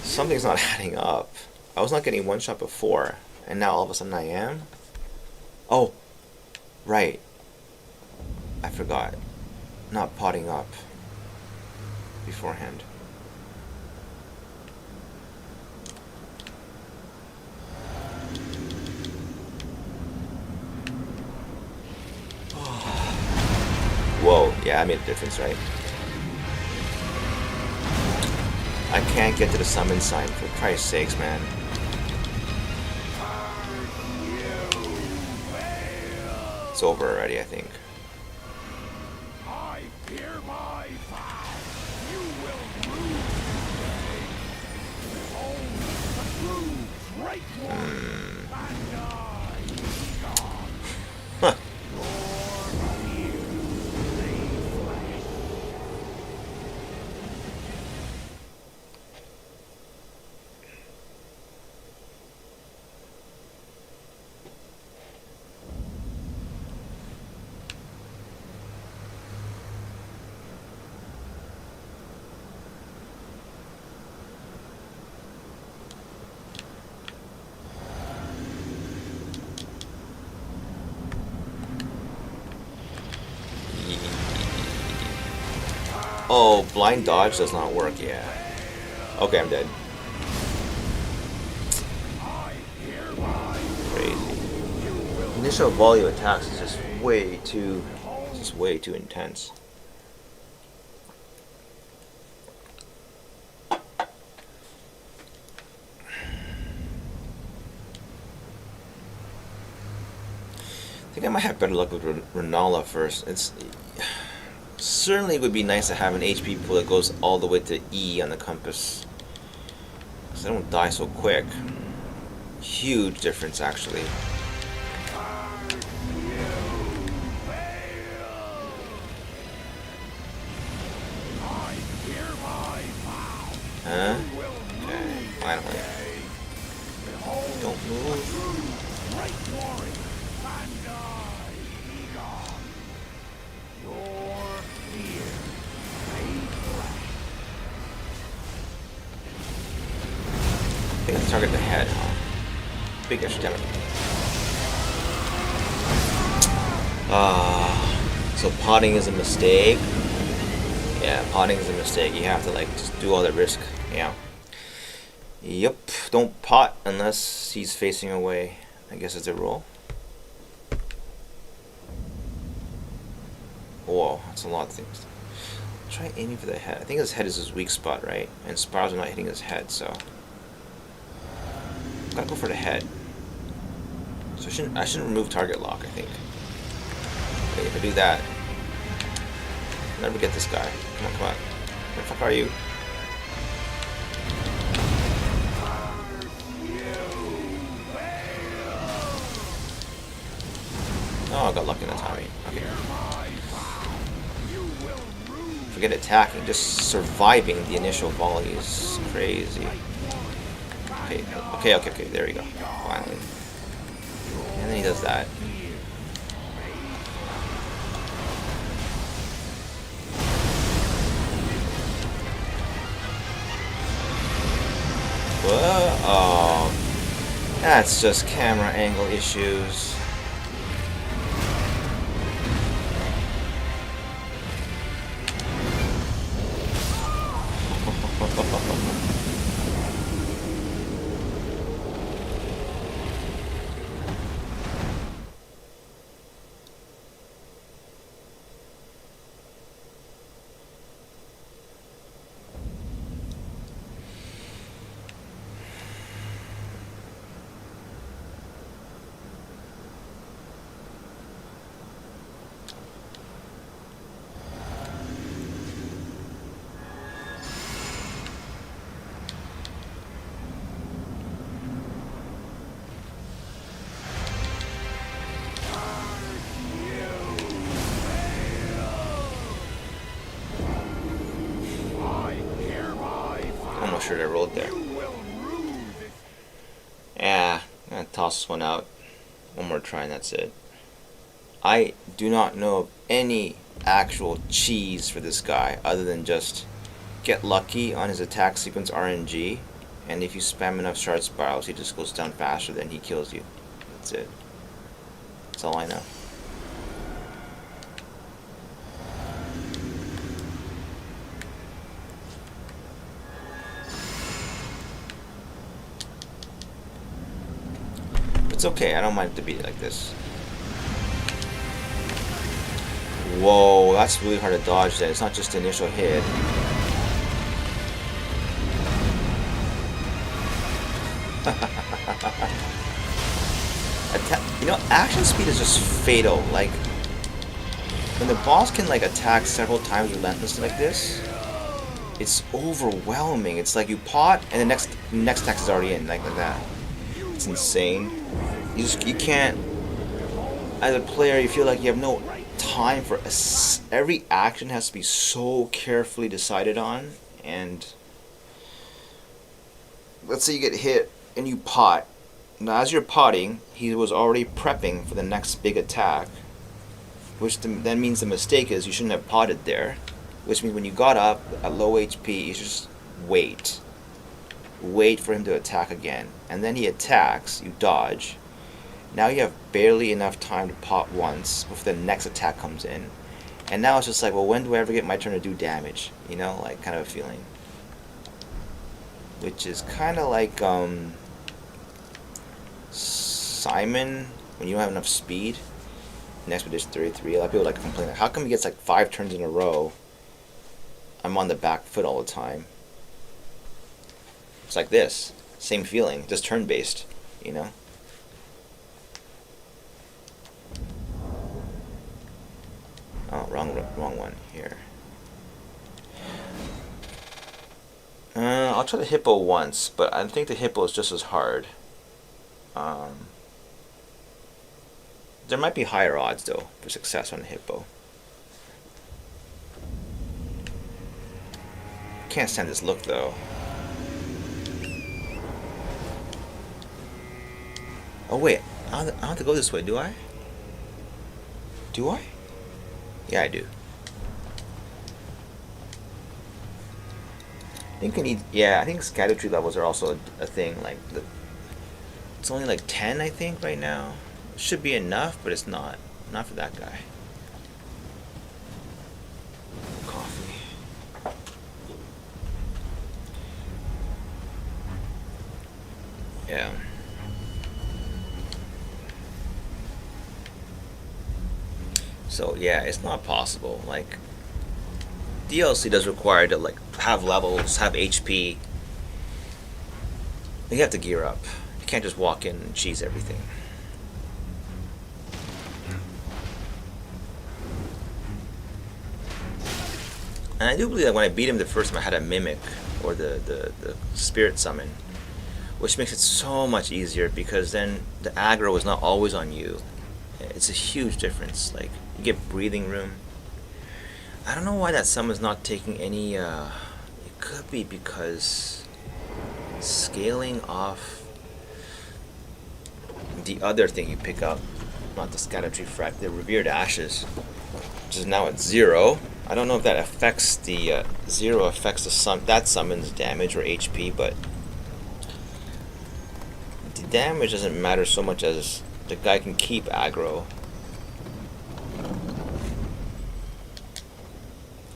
Something's not adding up. I was not getting one shot before, and now all of a sudden I am? Oh, right. I forgot. Not potting up beforehand. Whoa, yeah, I made a difference, right? I can't get to the summon sign, for Christ's sakes, man. It's over already, I think. I hereby vow you will rule today. Behold the true great one, Bandai God. Huh. Oh, blind dodge does not work, yeah. Okay, I'm dead. Crazy. Initial volume attacks is just way too intense. I think I might have better luck with Renala first. It's certainly would be nice to have an HP pool that goes all the way to E on the compass, because I don't die so quick. Huge difference, actually. Huh? Okay, finally. Don't move. I think let's target the head, huh? Big extra damage. So potting is a mistake. Yeah, potting is a mistake. You have to like just do all the risk. Yeah. Yep. Don't pot unless he's facing away. I guess it's a rule. Whoa, that's a lot of things. Try aiming for the head. I think his head is his weak spot, right? And spirals are not hitting his head, so gotta go for the head. So I shouldn't remove target lock, I think. Okay, if I do that, I'll never get this guy. Come on, come on. Where the fuck are you? got lucky in the timing. Okay. You will rue. Forget attacking, just surviving the initial volley is crazy. Okay, there we go. Finally. And then he does that. Whoa, oh, that's just camera angle issues. Almost sure I rolled there. Yeah, I'm gonna toss this one out. One more try and that's it. I do not know of any actual cheese for this guy other than just get lucky on his attack sequence RNG, and if you spam enough shard spirals, he just goes down faster than he kills you. That's it. That's all I know. It's okay, I don't mind it to be like this. Whoa, that's really hard to dodge then. It's not just the initial hit. You know, action speed is just fatal. Like, when the boss can like attack several times relentlessly like this, it's overwhelming. It's like you pot and the next attack is already in, like that. It's insane. You can't, as a player, you feel like you have no time for every action has to be so carefully decided on. And let's say you get hit and you pot. Now as you're potting, he was already prepping for the next big attack, which then means the mistake is you shouldn't have potted there, which means when you got up at low HP, you just wait for him to attack again, and then he attacks, you dodge. Now you have barely enough time to pot once before the next attack comes in, and now it's just like, well, when do I ever get my turn to do damage? You know, like kind of a feeling, which is kind of like Simon when you don't have enough speed in Expedition 33. A lot of people like to complain, like, how come he gets like 5 turns in a row? I'm on the back foot all the time. It's like this, same feeling, just turn-based, you know? Oh, wrong one here. I'll try the hippo once, but I think the hippo is just as hard. There might be higher odds, though, for success on the hippo. Can't stand this look, though. Oh wait, I don't have to go this way, do I? Do I? Yeah, I do. I think I need, yeah, I think scatter tree levels are also a thing, like, it's only like 10, I think, right now. It should be enough, but it's not. Not for that guy. Coffee. Yeah. So yeah, it's not possible. Like, DLC does require to like have levels, have HP. You have to gear up. You can't just walk in and cheese everything. And I do believe that when I beat him the first time, I had a mimic or the spirit summon, which makes it so much easier because then the aggro is not always on you. It's a huge difference. Like, you get breathing room. I don't know why that summon's not taking any, it could be because scaling off the other thing you pick up, not the Scatter Tree Fract, the Revered Ashes, which is now at 0. I don't know if that affects the 0 affects the that summon's damage or HP, but the damage doesn't matter so much as the guy can keep aggro.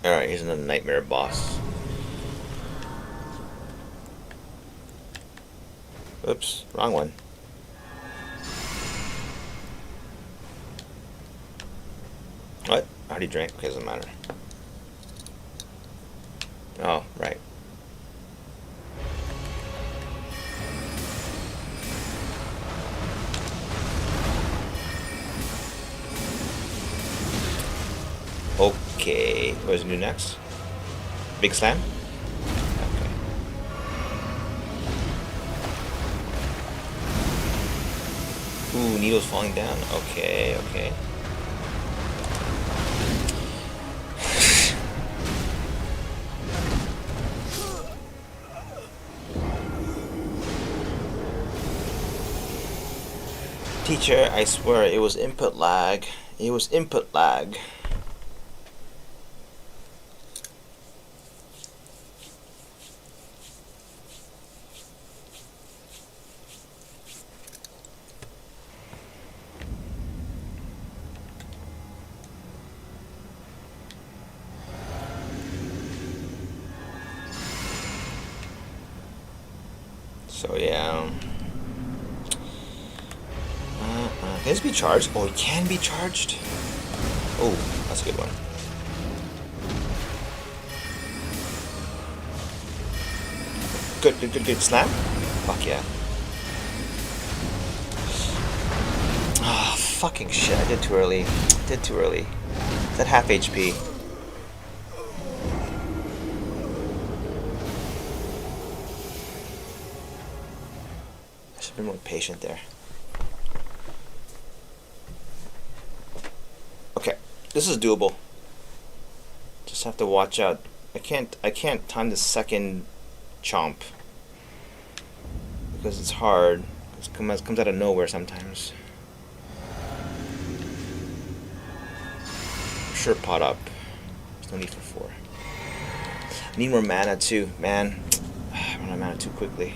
Alright, here's another nightmare boss. Oops, wrong one. What? I already drank. Okay, doesn't matter. Oh, right. Okay, what does it do next? Big slam? Okay. Ooh, needles falling down. Okay, okay. Teacher, I swear it was input lag. It was input lag. So yeah. Can this be charged? Oh, it can be charged. Oh, that's a good one. Good, good, good, good. Slam? Fuck yeah. Ah, oh, fucking shit. I did too early. Did too early. Is that half HP? I should have been more patient there. Okay, this is doable. Just have to watch out. I can't time the second chomp because it's hard. It comes out of nowhere sometimes. Sure, pot up. There's no need for 4. I need more mana too, man. I run out of mana too quickly.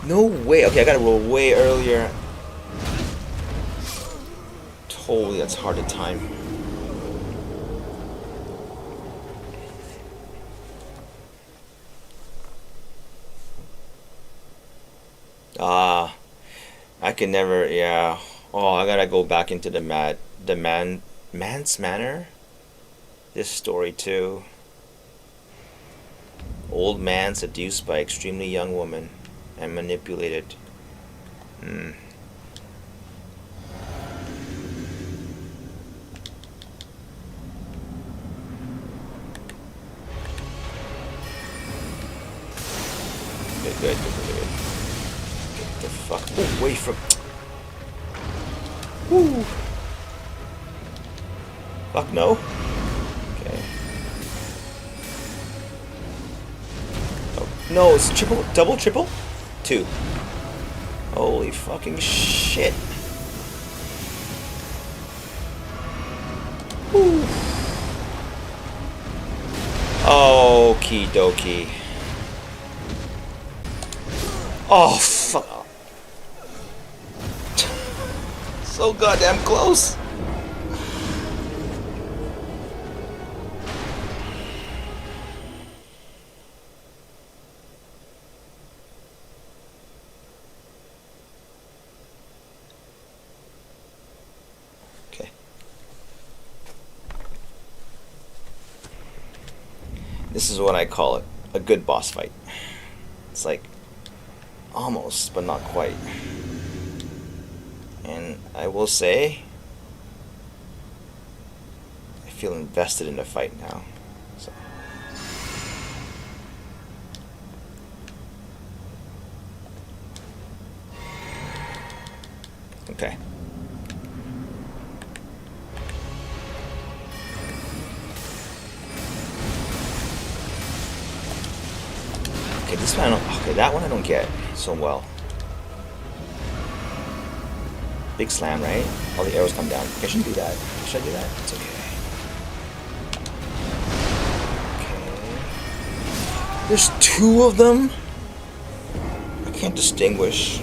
No way. Okay, I gotta roll way earlier. Totally, that's hard to time. Ah, I can never. Yeah. Oh, I gotta go back into the man's manor. This story too. Old man seduced by extremely young woman and manipulated. Good, good, good, good. Get the fuck away from. Woo. Fuck no. Okay. Oh, no, it's triple, double, triple? 2. Holy fucking shit. Woo. Okie dokie. Oh, fuck. So goddamn close. Okay. This is what I call it, a good boss fight. It's like almost, but not quite. And I will say, I feel invested in the fight now. So. Okay. Okay, this one I don't... Okay, that one I don't get so well. Big slam, right? All the arrows come down. Okay, I shouldn't do that. Should I do that? It's okay. Okay. There's 2 of them? I can't distinguish.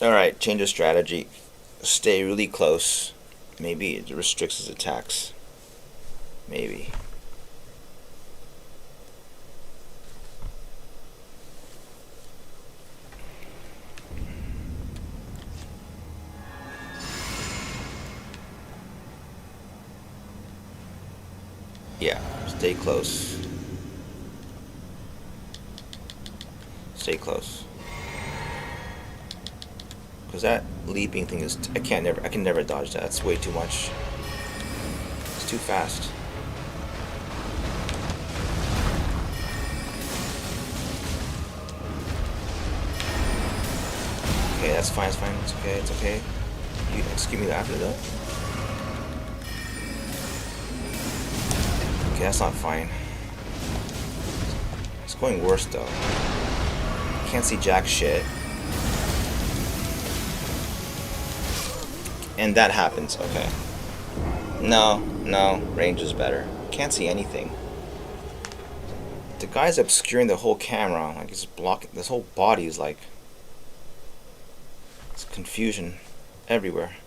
Alright, change of strategy. Stay really close. Maybe it restricts his attacks. Maybe. Yeah, stay close. Stay close. Because that leaping thing is... I can never dodge that. It's way too much. It's too fast. Okay, that's fine, it's fine. It's okay, it's okay. You execute me after that? Okay, that's not fine. It's going worse though. Can't see jack shit. And that happens, okay. No, range is better. Can't see anything. The guy's obscuring the whole camera. Like, he's blocking, this whole body is like... It's confusion everywhere.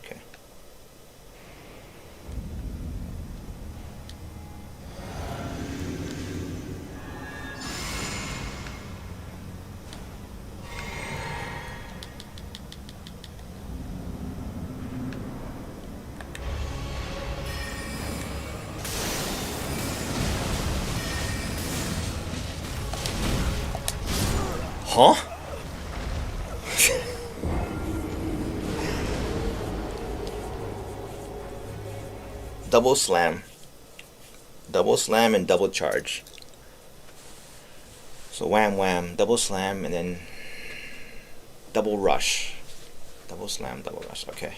Okay. Huh? Double slam. Double slam and double charge. So wham wham, double slam and then double rush. Double slam, double rush. Okay.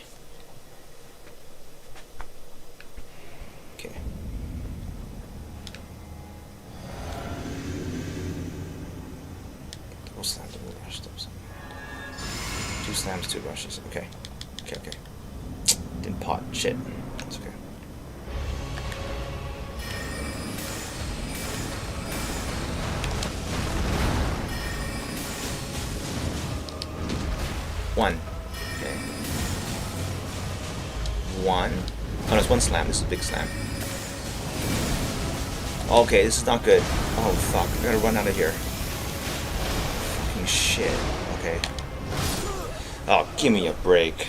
Okay. Double slam, double rush, double slam. 2 slams, 2 rushes. Okay. Okay. Didn't pot. Shit. It's okay. One. Okay. 1. Oh, no, it's 1 slam. This is a big slam. Okay, this is not good. Oh, fuck. I gotta run out of here. Fucking shit. Okay. Oh, give me a break.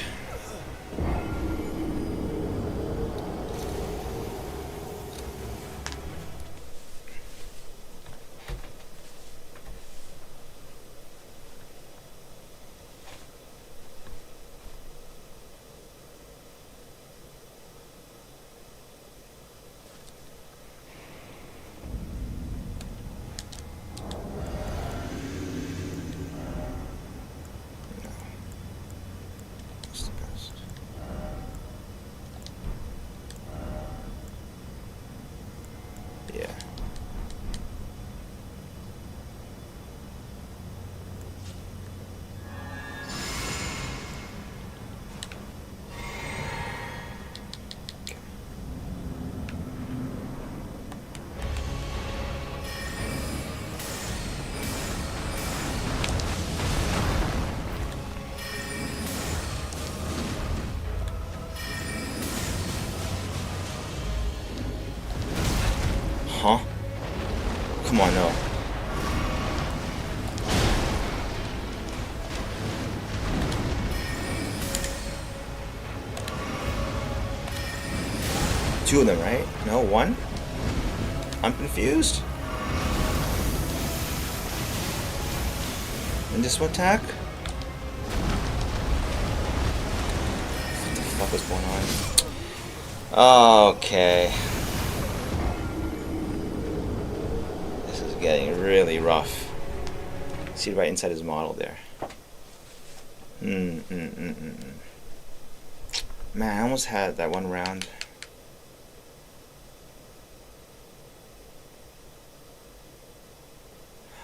Yeah. Huh? Come on, no. Two of them, right? No, 1? I'm confused. And this one attack? What the fuck was going on? Okay. getting really rough. See right inside his model there. Man, I almost had that one round.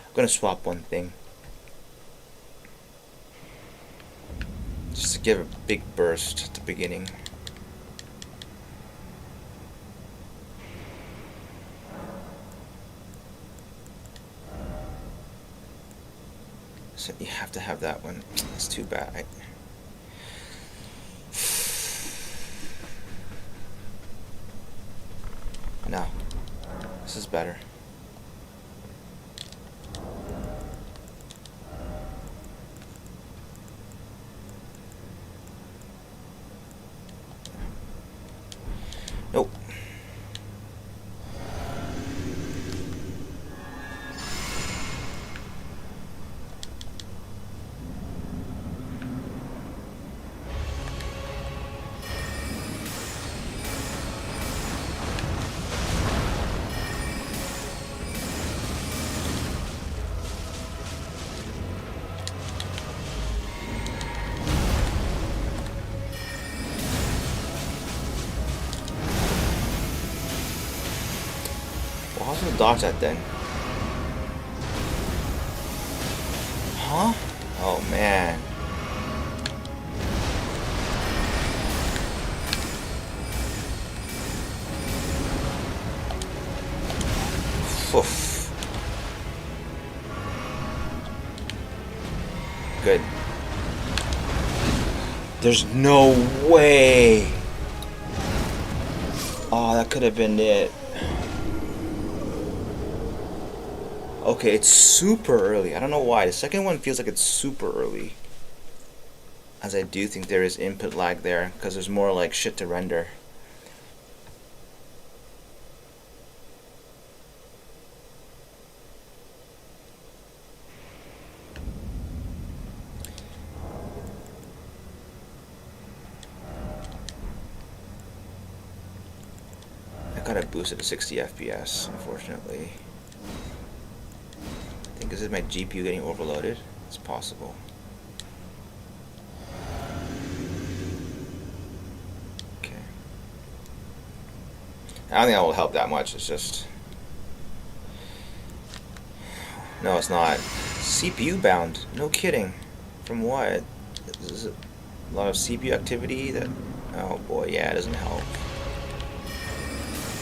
I'm gonna swap one thing. Just to give a big burst at the beginning. So you have to have that one. That's too bad. No. This is better. Nope. Well, how's gonna dodge that then? Huh? Oh man. Oof. Good. There's no way. Oh, that could have been it. Okay, it's super early. I don't know why. The second one feels like it's super early. As I do think there is input lag there, because there's more like shit to render. I gotta boost it to 60 FPS, unfortunately. I think this is my GPU getting overloaded. It's possible. Okay. I don't think that will help that much. It's just... No, it's not. CPU bound. No kidding. From what? Is it a lot of CPU activity that... Oh boy, yeah, it doesn't help.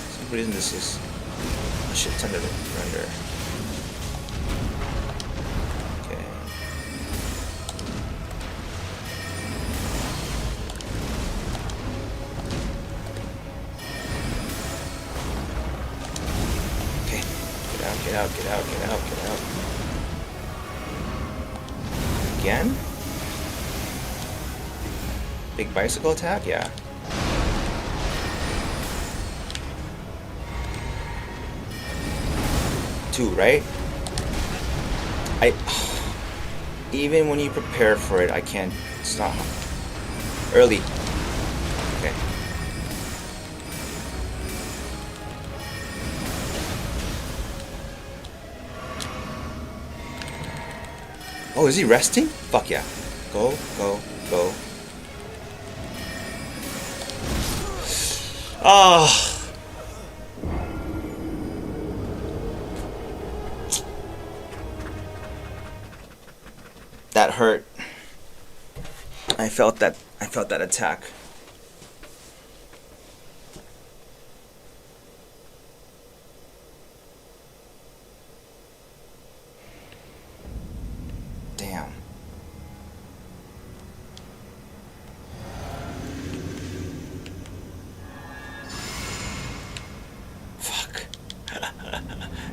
For some reason this is a shit ton to render. Okay. Okay. Get out, get out, get out, get out, get out. Again? Big bicycle attack? Yeah. Two, right? Even when you prepare for it, I can't stop. Early. Okay. Oh, is he resting? Fuck yeah. Go, go, go. Ah. That hurt. I felt that attack. Damn. Fuck.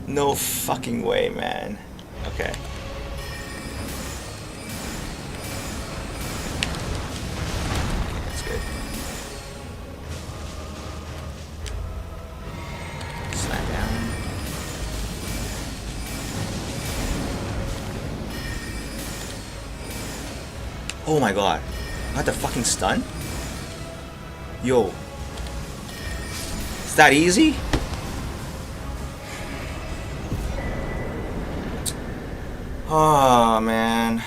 No fucking way, man. Okay. That's good. Slam down. Oh my god. I got the fucking stun? Yo. Is that easy? Oh man.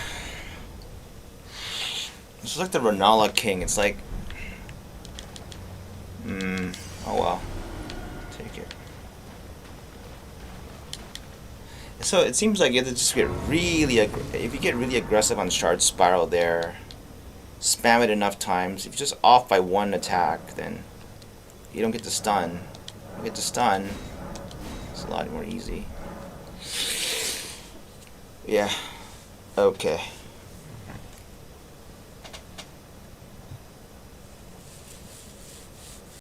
It's like the Renala King. It's like, oh well, take it. So it seems like you have to just get really if you get really aggressive on Shard Spiral there, spam it enough times. If you're just off by one attack, then you don't get to stun. You get to stun. It's a lot more easy. Yeah. Okay.